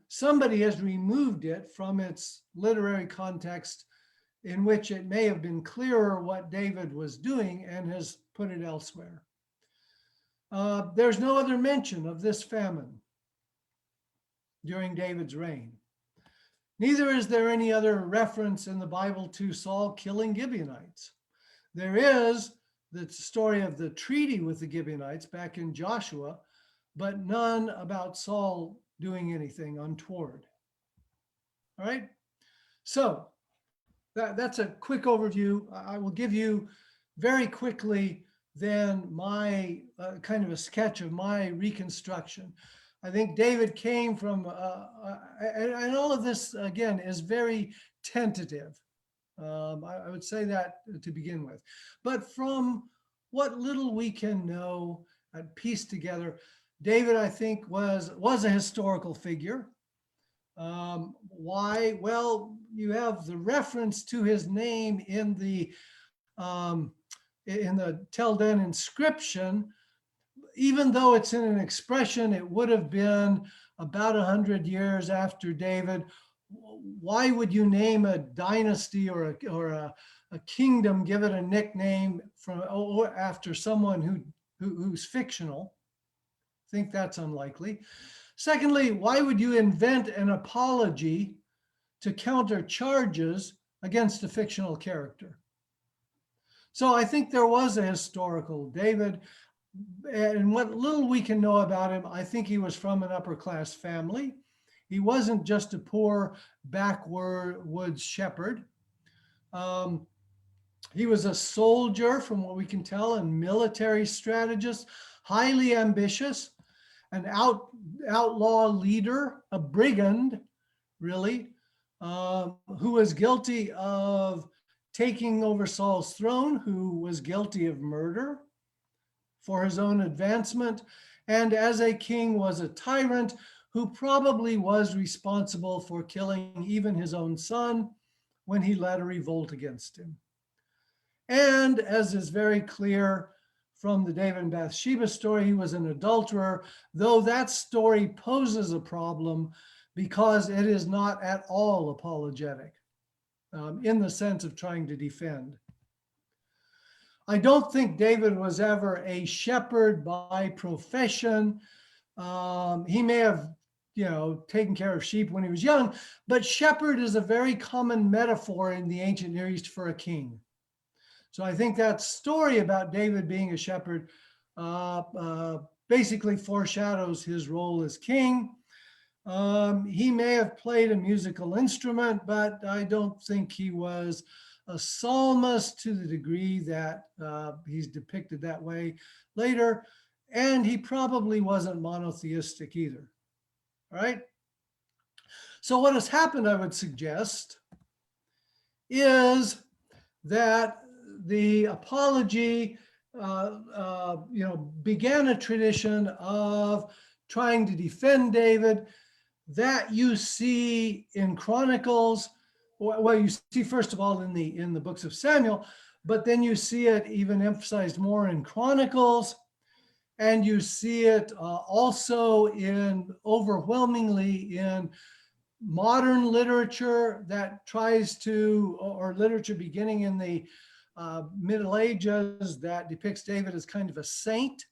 Somebody has removed it from its literary context in which it may have been clearer what David was doing and has put it elsewhere. There's no other mention of this famine during David's reign. Neither is there any other reference in the Bible to Saul killing Gibeonites. There is the story of the treaty with the Gibeonites back in Joshua, but none about Saul doing anything untoward. All right, so that's a quick overview. I will give you very quickly then my kind of a sketch of my reconstruction. I think David came from, and all of this, again, is very tentative. I would say that to begin with. But from what little we can know and piece together, David, I think, was a historical figure. Why? Well, you have the reference to his name in the Tel Den inscription. Even though it's in an expression, it would have been about 100 years after David. Why would you name a dynasty or a kingdom, give it a nickname after someone who's fictional? I think that's unlikely. Secondly, why would you invent an apology to counter charges against a fictional character? So I think there was a historical David. And what little we can know about him, I think he was from an upper class family. He wasn't just a poor backwoods shepherd. He was a soldier, from what we can tell, and military strategist, highly ambitious, an outlaw leader, a brigand, really, who was guilty of taking over Saul's throne, who was guilty of murder for his own advancement, and as a king was a tyrant who probably was responsible for killing even his own son when he led a revolt against him. And as is very clear from the David and Bathsheba story, he was an adulterer, though that story poses a problem because it is not at all apologetic in the sense of trying to defend. I don't think David was ever a shepherd by profession. He may have, taken care of sheep when he was young, but shepherd is a very common metaphor in the ancient Near East for a king. So I think that story about David being a shepherd basically foreshadows his role as king. He may have played a musical instrument, but I don't think he was a psalmist to the degree that he's depicted that way later. And he probably wasn't monotheistic either. All right. So what has happened, I would suggest, is that the apology began a tradition of trying to defend David that you see in Chronicles. Well, you see, first of all, in the books of Samuel, but then you see it even emphasized more in Chronicles, and you see it also overwhelmingly in modern literature that tries to, or literature beginning in the Middle Ages that depicts David as kind of a saint.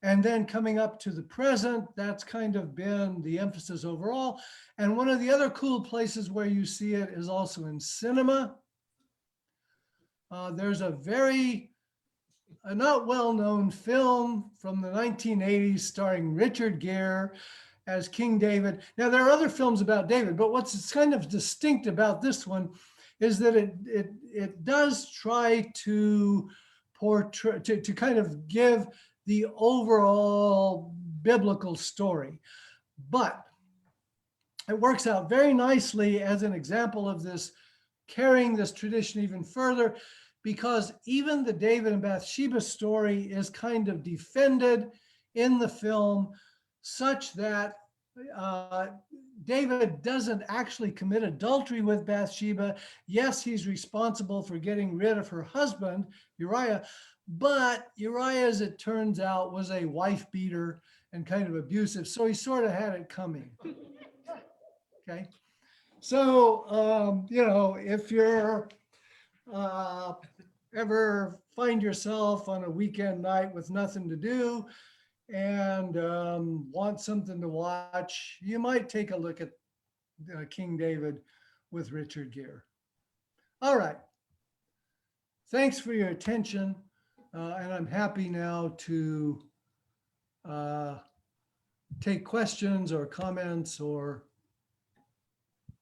And then coming up to the present, that's kind of been the emphasis overall. And one of the other cool places where you see it is also in cinema. There's a very not well-known film from the 1980s starring Richard Gere as King David. Now, there are other films about David, but what's kind of distinct about this one is that it does try to portray, to kind of give the overall biblical story. But it works out very nicely as an example of this, carrying this tradition even further, because even the David and Bathsheba story is kind of defended in the film such that David doesn't actually commit adultery with Bathsheba. Yes, he's responsible for getting rid of her husband, Uriah, but Uriah, as it turns out, was a wife beater and kind of abusive. So he sort of had it coming. Okay. So, you know, if you're ever find yourself on a weekend night with nothing to do and want something to watch, you might take a look at King David with Richard Gere. All right. Thanks for your attention. And I'm happy now to take questions or comments or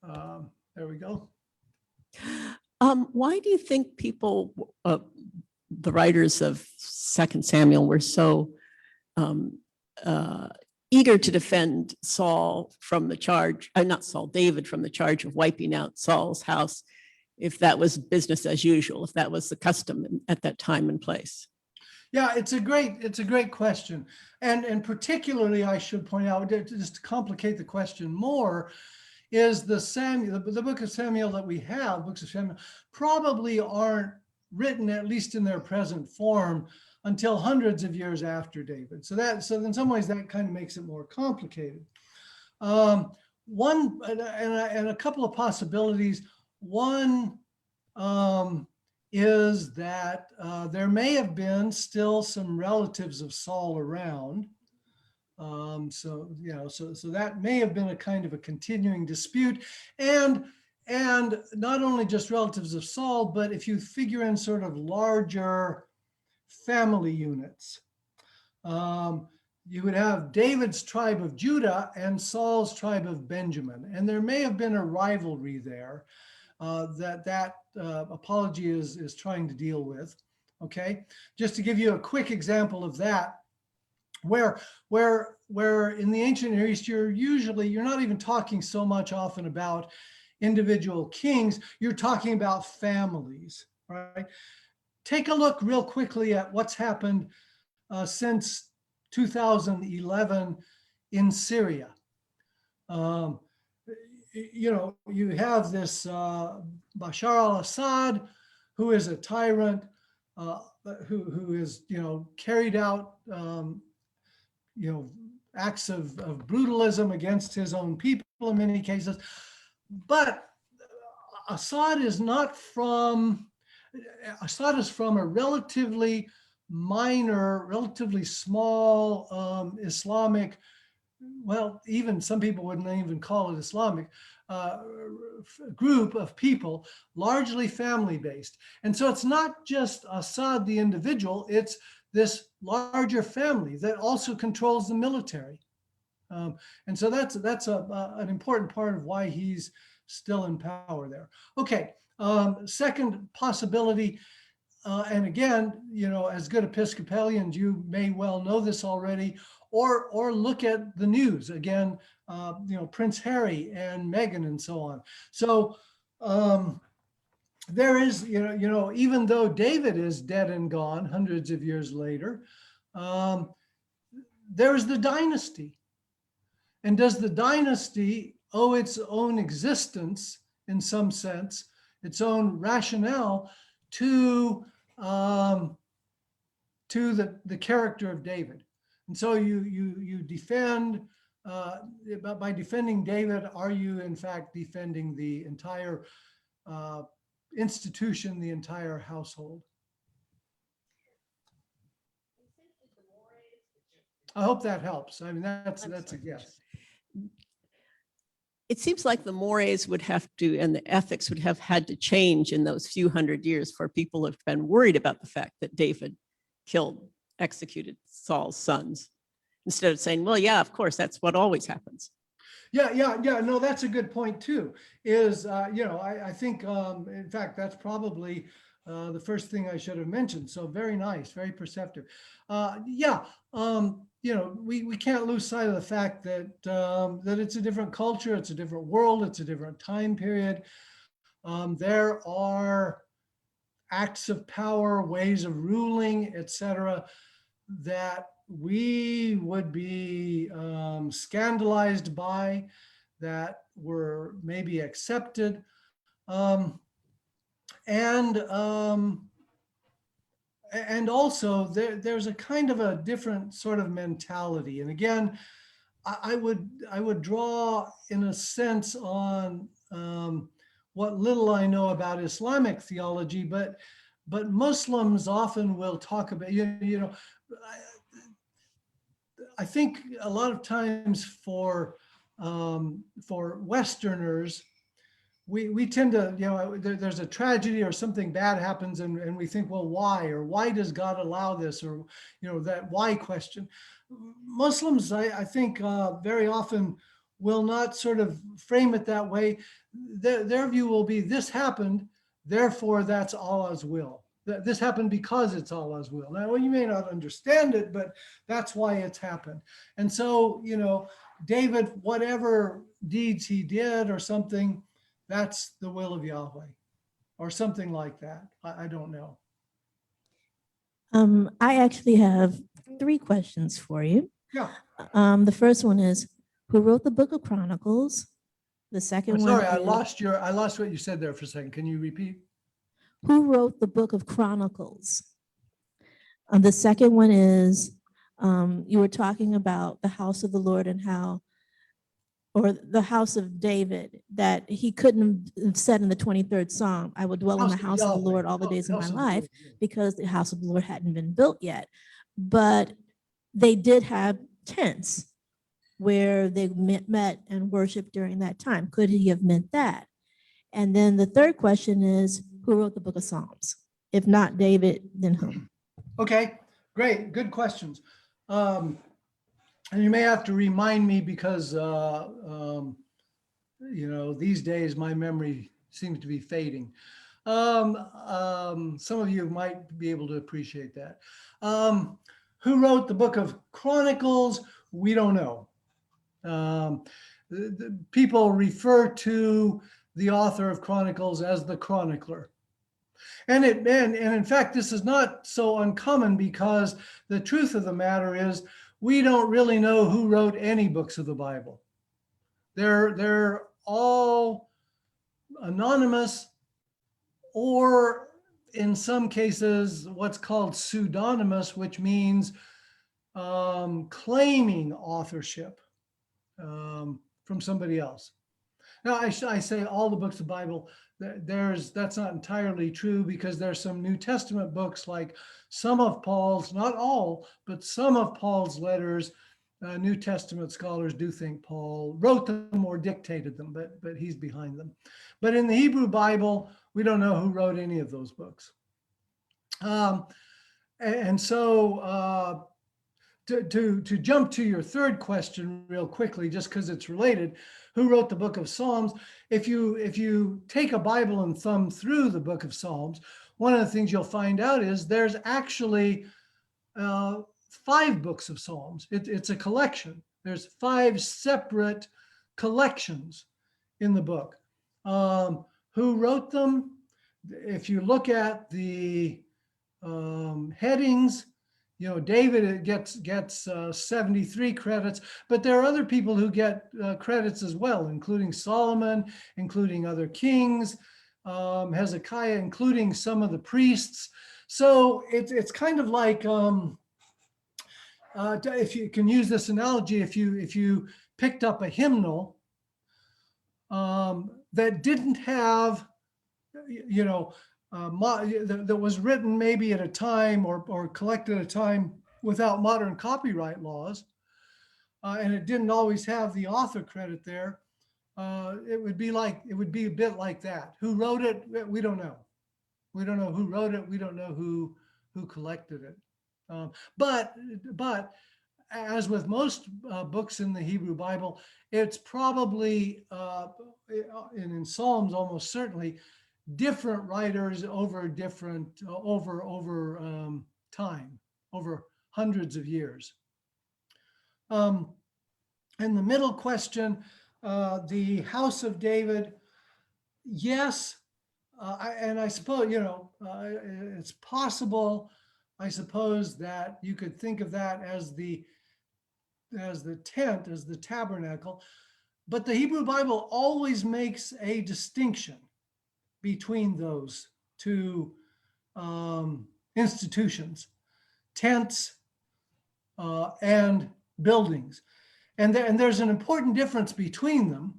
there we go. Why do you think people, the writers of 2 Samuel, were so eager to defend Saul from the charge, not Saul, David from the charge of wiping out Saul's house, if that was business as usual, if that was the custom at that time and place? Yeah, it's a great question. And particularly, I should point out, just to complicate the question more, is the book of Samuel that we have, books of Samuel, probably aren't written, at least in their present form, until hundreds of years after David. So in some ways that kind of makes it more complicated. One, and a couple of possibilities. One is that there may have been still some relatives of Saul around. So that may have been a kind of a continuing dispute, and not only just relatives of Saul, but if you figure in sort of larger family units, you would have David's tribe of Judah and Saul's tribe of Benjamin, and there may have been a rivalry there that Apology is trying to deal with. Okay, just to give you a quick example of that. Where in the ancient Near East, you're not even talking so much often about individual kings, you're talking about families, right? Take a look real quickly at what's happened since 2011 in Syria. You have this Bashar al-Assad, who is a tyrant, who is, carried out acts of brutalism against his own people in many cases. But Assad is from a relatively minor, relatively small Islamic, well, even some people wouldn't even call it Islamic, group of people, largely family-based. And so it's not just Assad the individual, it's this larger family that also controls the military. And so that's an important part of why he's still in power there. Okay, second possibility, and again, as good Episcopalians, you may well know this already, or look at the news again, Prince Harry and Meghan and so on. So there is, even though David is dead and gone hundreds of years later, there's the dynasty. And does the dynasty owe its own existence, in some sense, its own rationale to the character of David? And so you defend, by defending David, are you in fact defending the entire institution, the entire household? I hope that helps. I mean, that's I'm a sorry. guess. It seems like the mores would have to, and the ethics would have had to change in those few hundred years for people to have been worried about the fact that David executed Saul's sons, instead of saying, well, yeah, of course, that's what always happens. Yeah. No, that's a good point too. Is I think in fact that's probably the first thing I should have mentioned. So very nice, very perceptive. We can't lose sight of the fact that that it's a different culture, it's a different world, it's a different time period. There are acts of power, ways of ruling, etc., that we would be scandalized by, that were maybe accepted. Um, and also there's a kind of a different sort of mentality. And again, I would draw in a sense on what little I know about Islamic theology, but Muslims often will talk about, I think a lot of times for Westerners, we tend to, there's a tragedy or something bad happens, and we think, well, why? Or why does God allow this? Or, that why question. Muslims, I think very often will not sort of frame it that way. Their view will be, this happened, therefore that's Allah's will. This happened because it's Allah's will. Now, you may not understand it, but that's why it's happened. And so, David, whatever deeds he did or something, that's the will of Yahweh or something like that. I don't know. I actually have 3 questions for you. Yeah. The first one is, who wrote the Book of Chronicles? The second I'm one sorry, I is, lost what you said there for a second. Can you repeat? who wrote the Book of Chronicles? The second one is, you were talking about the house of the Lord and how, or the house of David, that he couldn't have said in the 23rd Psalm, I will dwell in the house of the Lord all the days of my life, because the house of the Lord hadn't been built yet. But they did have tents where they met and worshiped during that time. Could he have meant that? And then the third question is, who wrote the book of Psalms? If not David, then who? Okay, great, good questions. And you may have to remind me because, these days my memory seems to be fading. Some of you might be able to appreciate that. Who wrote the Book of Chronicles? We don't know. The people refer to the author of Chronicles as the chronicler. And in fact, this is not so uncommon, because the truth of the matter is we don't really know who wrote any books of the Bible. They're all anonymous, or in some cases, what's called pseudonymous, which means claiming authorship from somebody else. Now, I say all the books of the Bible. That's not entirely true, because there's some New Testament books, like some of Paul's, not all, but some of Paul's letters. New Testament scholars do think Paul wrote them or dictated them, but he's behind them. But in the Hebrew Bible, we don't know who wrote any of those books. And so to jump to your third question real quickly, just because it's related, who wrote the book of Psalms? If you take a Bible and thumb through the book of Psalms, one of the things you'll find out is there's actually 5 books of Psalms. It's a collection. There's 5 separate collections in the book. Who wrote them? If you look at the headings, David gets 73 credits, but there are other people who get credits as well, including Solomon, including other kings, Hezekiah, including some of the priests. So it's kind of like, if you can use this analogy, if you picked up a hymnal that didn't have, that was written maybe at a time or collected at a time without modern copyright laws, and it didn't always have the author credit there, it would be a bit like that. Who wrote it? We don't know. We don't know who wrote it. We don't know who collected it. But as with most books in the Hebrew Bible, it's probably, and in Psalms almost certainly, different writers over time, over hundreds of years. And the middle question, the House of David, yes, and I suppose, it's possible, I suppose, that you could think of that as the tent, as the tabernacle, but the Hebrew Bible always makes a distinction between those two institutions, tents and buildings. And there's an important difference between them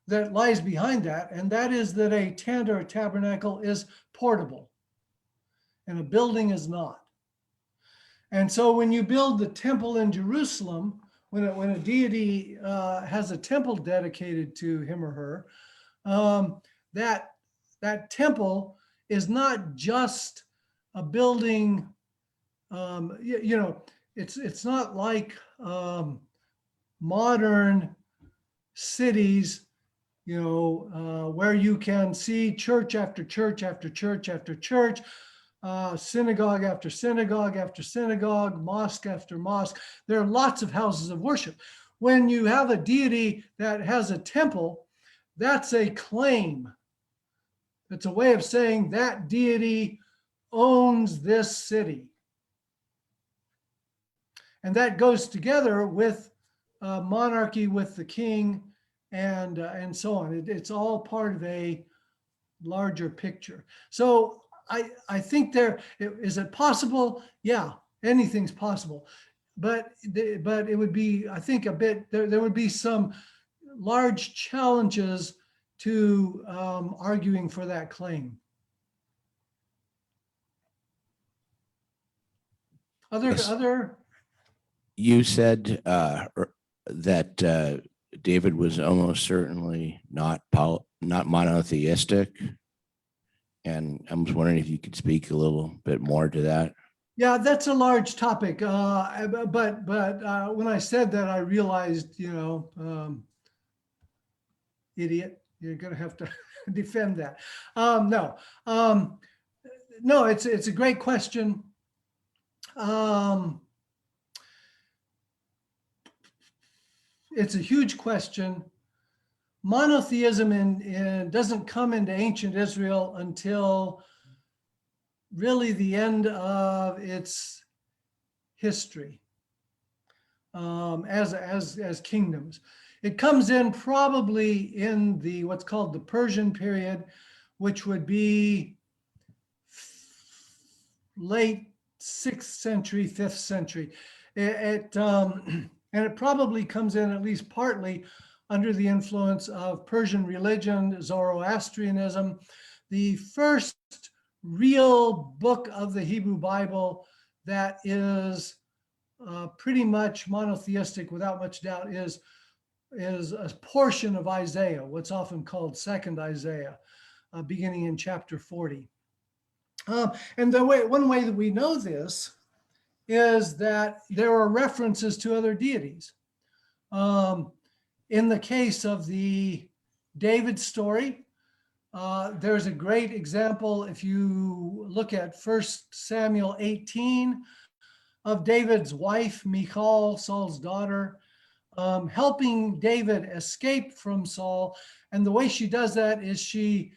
that lies behind that, and that is that a tent or a tabernacle is portable and a building is not. And so when you build the temple in Jerusalem, when a deity has a temple dedicated to him or her, that temple is not just a building. It's not like modern cities, where you can see church after church after church after church, synagogue after synagogue after synagogue, mosque after mosque. There are lots of houses of worship. When you have a deity that has a temple, that's a claim. It's a way of saying that deity owns this city. And that goes together with monarchy, with the king, and so on. It's all part of a larger picture. So I think is it possible? Yeah, anything's possible. But it would be, I think, there would be some large challenges to arguing for that claim. Yes. You said that David was almost certainly not monotheistic, and I'm just wondering if you could speak a little bit more to that. Yeah, that's a large topic. But when I said that, I realized, idiot, you're going to have to defend that. No, it's a great question. It's a huge question. Monotheism doesn't come into ancient Israel until really the end of its history as kingdoms. It comes in probably in what's called the Persian period, which would be late 6th century, 5th century. And it probably comes in at least partly under the influence of Persian religion, Zoroastrianism. The first real book of the Hebrew Bible that is pretty much monotheistic without much doubt is a portion of Isaiah, what's often called Second Isaiah, beginning in chapter 40. And one way that we know this is that there are references to other deities. In the case of the David story, there's a great example if you look at 1 Samuel 18 of David's wife, Michal, Saul's daughter, helping David escape from Saul. And the way she does that is she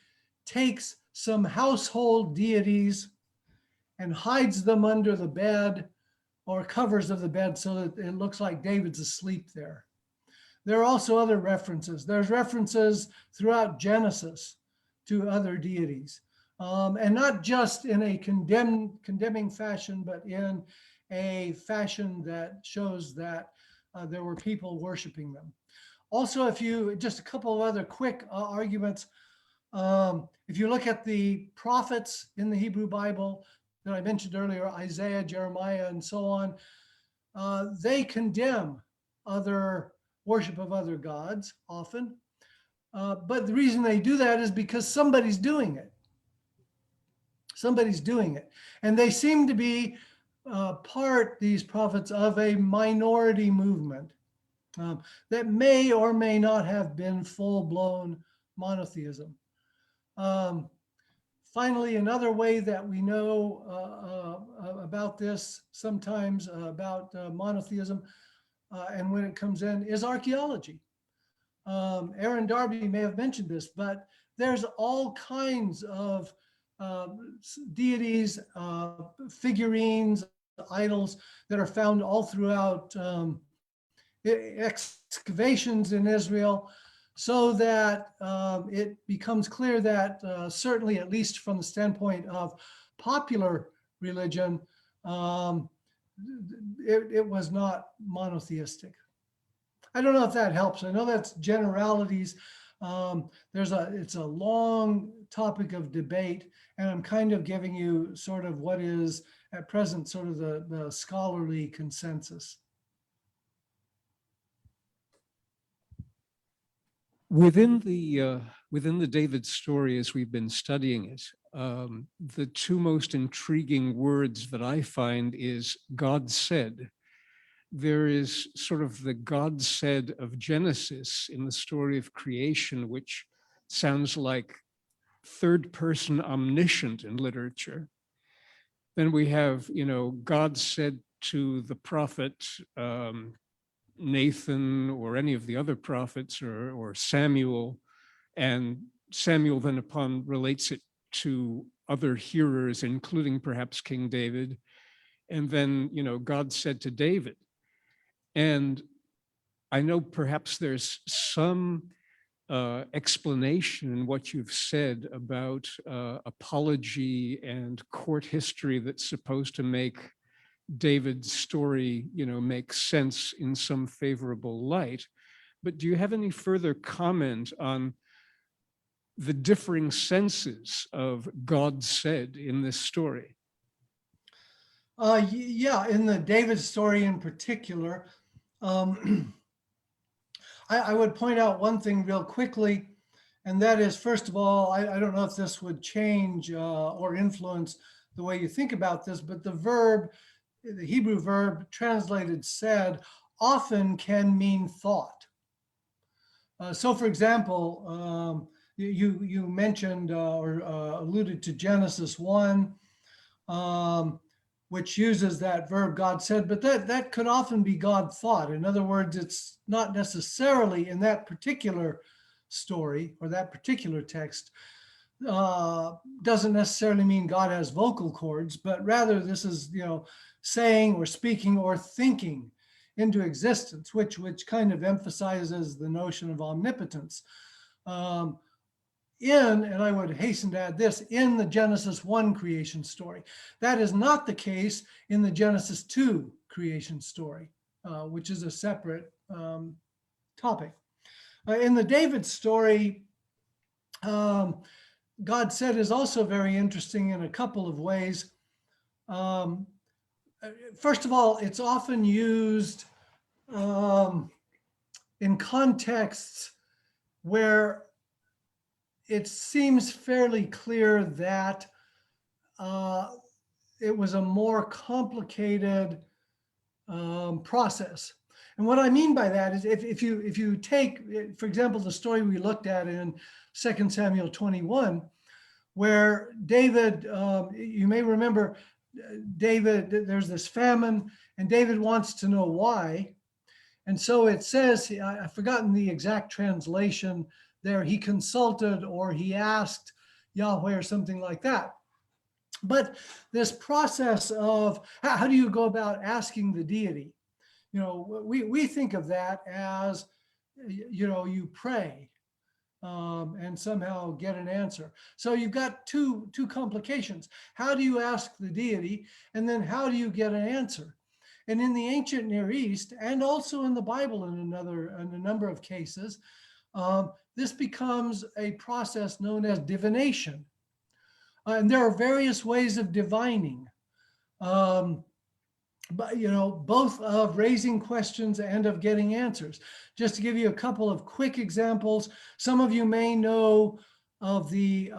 takes some household deities and hides them under the bed or covers of the bed so that it looks like David's asleep there. There are also other references. There's references throughout Genesis to other deities. And not just in a condemning fashion, but in a fashion that shows that there were people worshiping them. Also, just a couple of other quick arguments. If you look at the prophets in the Hebrew Bible that I mentioned earlier, Isaiah, Jeremiah, and so on, they condemn other worship of other gods often. But the reason they do that is because somebody's doing it. Somebody's doing it. And they seem to be these prophets, of a minority movement that may or may not have been full-blown monotheism. Finally, another way that we know about this, sometimes about monotheism, and when it comes in, is archaeology. Aaron Darby may have mentioned this, but there's all kinds of deities, figurines, idols that are found all throughout excavations in Israel, so that it becomes clear that certainly, at least from the standpoint of popular religion, it was not monotheistic. I don't know if that helps. I know that's generalities. It's a long topic of debate, and I'm kind of giving you sort of what is at present sort of the scholarly consensus. Within the David story, as we've been studying it, the two most intriguing words that I find is God said. There is sort of the God said of Genesis in the story of creation, which sounds like third person omniscient in literature. Then we have, God said to the prophet Nathan or any of the other prophets, or Samuel, and Samuel then relates it to other hearers, including perhaps King David. And then, God said to David. And I know perhaps there's some explanation in what you've said about apology and court history that's supposed to make David's story, make sense in some favorable light. But do you have any further comment on the differing senses of God said in this story? Yeah, in the David story in particular, I would point out one thing real quickly, and that is, first of all, I don't know if this would change or influence the way you think about this, but the Hebrew verb translated said, often can mean thought. So for example, you mentioned or alluded to Genesis 1, which uses that verb God said, but that could often be God thought. In other words, it's not necessarily in that particular story or that particular text, doesn't necessarily mean God has vocal cords, but rather this is, saying or speaking or thinking into existence, which kind of emphasizes the notion of omnipotence. And I would hasten to add this, in the Genesis 1 creation story. That is not the case in the Genesis 2 creation story, which is a separate topic. In the David story, God said is also very interesting in a couple of ways. First of all, it's often used in contexts where it seems fairly clear that it was a more complicated process. And what I mean by that is if you take, for example, the story we looked at in 2 Samuel 21, where David, you may remember David, there's this famine, and David wants to know why. And so it says, I've forgotten the exact translation there, he consulted or he asked Yahweh or something like that. But this process of how do you go about asking the deity? We think of that as, you pray and somehow get an answer. So you've got two complications. How do you ask the deity? And then how do you get an answer? And in the ancient Near East, and also in the Bible in a number of cases, this becomes a process known as divination. And there are various ways of divining. but both of raising questions and of getting answers. Just to give you a couple of quick examples, some of you may know of the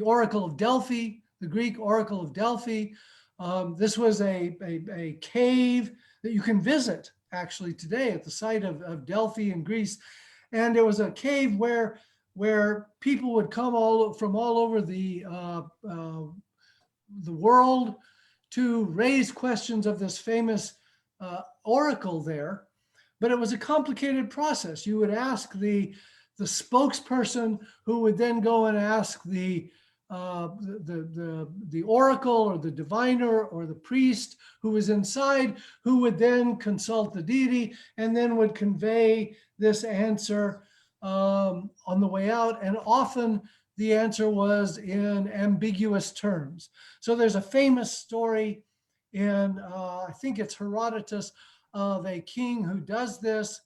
Oracle of Delphi, the Greek Oracle of Delphi. This was a cave that you can visit actually today at the site of Delphi in Greece. And it was a cave where people would come from all over the world to raise questions of this famous oracle there. But it was a complicated process. You would ask the spokesperson, who would then go and ask the oracle or the diviner or the priest who was inside, who would then consult the deity and then would convey this answer on the way out. And often the answer was in ambiguous terms. So there's a famous story in, I think it's Herodotus, of a king who does this,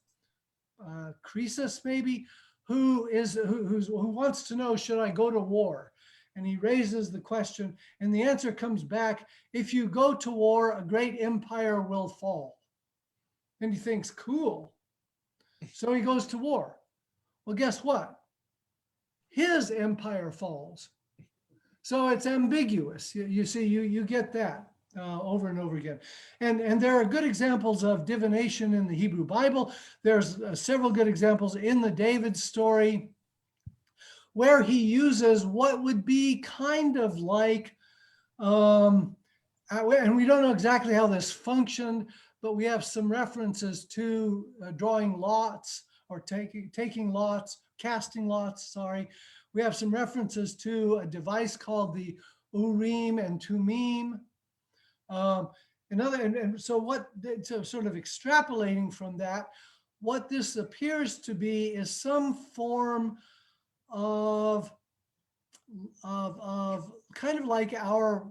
Croesus maybe, who wants to know, should I go to war? And he raises the question, and the answer comes back, if you go to war, a great empire will fall. And he thinks, cool. So he goes to war. Well, guess what? His empire falls. So it's ambiguous. You see, you get that over and over again. And there are good examples of divination in the Hebrew Bible. There's several good examples in the David story where he uses what would be kind of like, and we don't know exactly how this functioned, but we have some references to drawing lots or taking lots, casting lots, sorry. We have some references to a device called the Urim and Tumim. So sort of extrapolating from that, what this appears to be is some form of kind of like our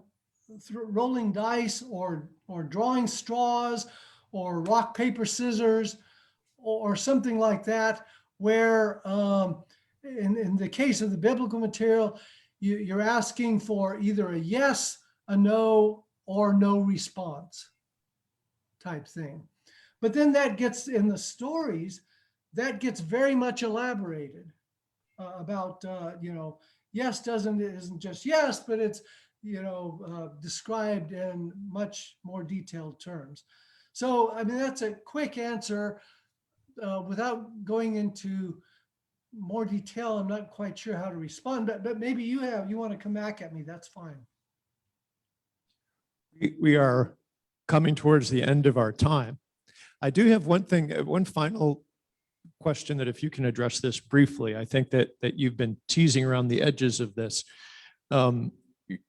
rolling dice or drawing straws or rock, paper, scissors, or something like that, where in the case of the biblical material, you're asking for either a yes, a no, or no response type thing. But then that gets, in the stories, that gets very much elaborated about, yes isn't just yes, but it's, described in much more detailed terms. So, I mean, that's a quick answer. Without going into more detail, I'm not quite sure how to respond, but maybe you want to come back at me, that's fine. We are coming towards the end of our time. I do have one final question that if you can address this briefly. I think that you've been teasing around the edges of this.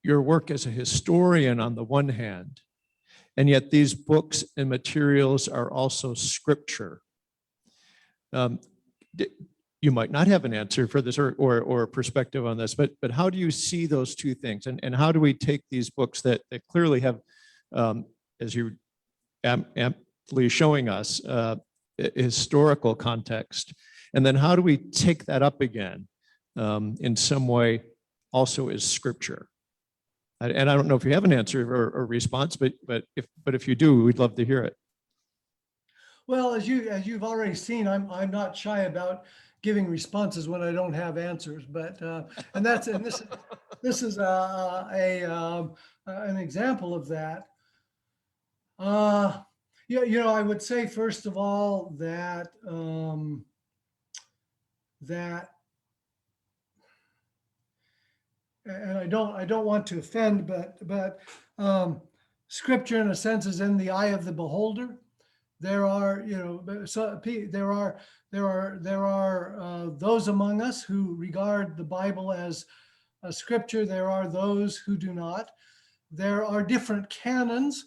Your work as a historian on the one hand, and yet these books and materials are also scripture. You might not have an answer for this or a perspective on this, but how do you see those two things? And how do we take these books that clearly have, as you amply showing us, historical context, and then how do we take that up again in some way also as scripture? And I don't know if you have an answer or response, but if you do, we'd love to hear it. Well, as you've already seen, I'm not shy about giving responses when I don't have answers, but this is an example of that. I would say first of all that and I don't want to offend, but scripture in a sense is in the eye of the beholder. There are, there are those among us who regard the Bible as a scripture. There are those who do not. There are different canons,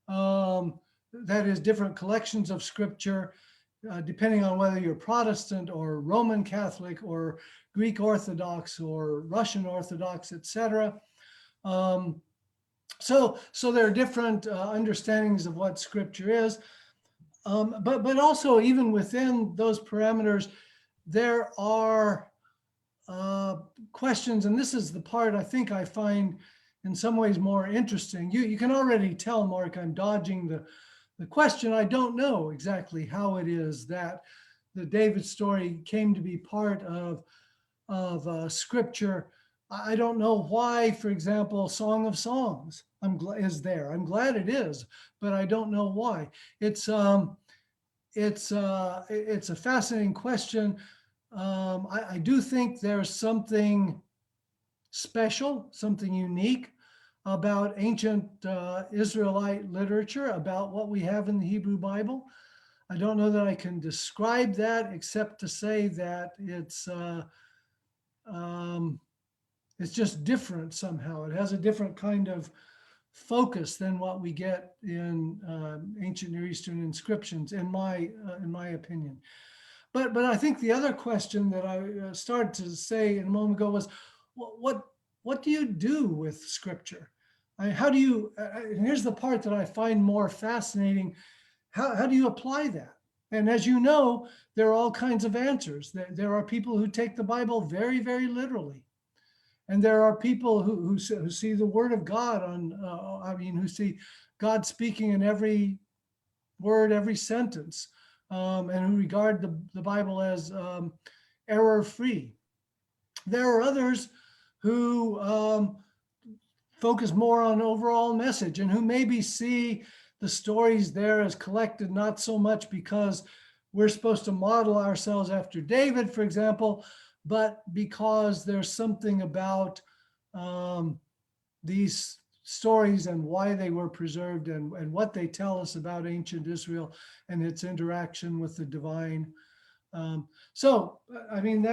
that is, different collections of scripture, depending on whether you're Protestant or Roman Catholic or Greek Orthodox or Russian Orthodox, etc. So there are different understandings of what scripture is. But also, even within those parameters, there are questions, and this is the part I think I find in some ways more interesting. You can already tell, Mark, I'm dodging the question. I don't know exactly how it is that the David story came to be part of scripture. I don't know why, for example, Song of Songs is there. I'm glad it is, but I don't know why. It's a fascinating question. I do think there's something special, something unique about ancient Israelite literature, about what we have in the Hebrew Bible. I don't know that I can describe that except to say that it's just different somehow. It has a different kind of focus than what we get in ancient Near Eastern inscriptions, in my opinion. But I think the other question that I started to say a moment ago was, what do you do with scripture? How do you? And here's the part that I find more fascinating. How do you apply that? And as you know, there are all kinds of answers. There are people who take the Bible very, very literally. And there are people who see the word of God who see God speaking in every word, every sentence, and who regard the Bible as error-free. There are others who focus more on overall message and who maybe see the stories there as collected, not so much because we're supposed to model ourselves after David, for example, but because there's something about these stories and why they were preserved and what they tell us about ancient Israel and its interaction with the divine. I mean,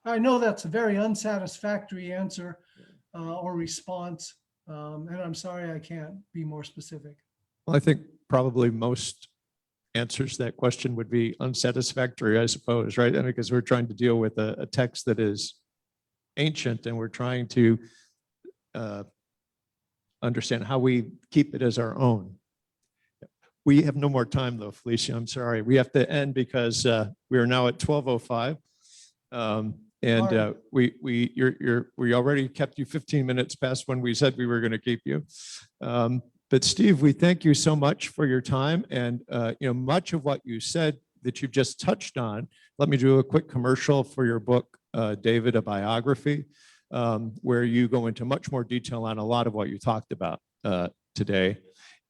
I know that's a very unsatisfactory answer or response, and I'm sorry I can't be more specific. Well, I think probably most answers to that question would be unsatisfactory, I suppose, right? And because we're trying to deal with a text that is ancient, and we're trying to understand how we keep it as our own. We have no more time though, Felicia, I'm sorry. We have to end because we are now at 12:05. We already kept you 15 minutes past when we said we were going to keep you. But Steve, we thank you so much for your time, and much of what you said that you've just touched on. Let me do a quick commercial for your book, David, a Biography, where you go into much more detail on a lot of what you talked about today,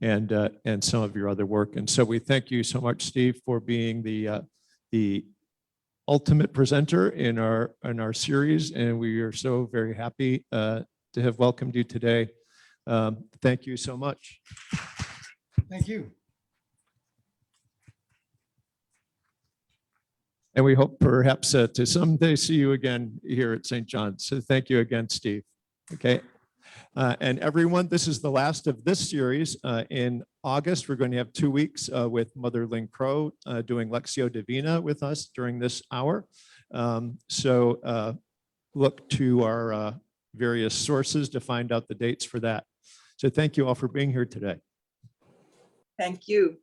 and some of your other work. And so we thank you so much, Steve, for being the ultimate presenter in our series, and we are so very happy to have welcomed you today. Thank you so much. Thank you. And we hope perhaps to someday see you again here at St. John's. So thank you again, Steve. Okay. And everyone, this is the last of this series. In August, we're going to have 2 weeks with Mother Lynn Crow doing Lectio Divina with us during this hour. So look to our various sources to find out the dates for that. So thank you all for being here today. Thank you.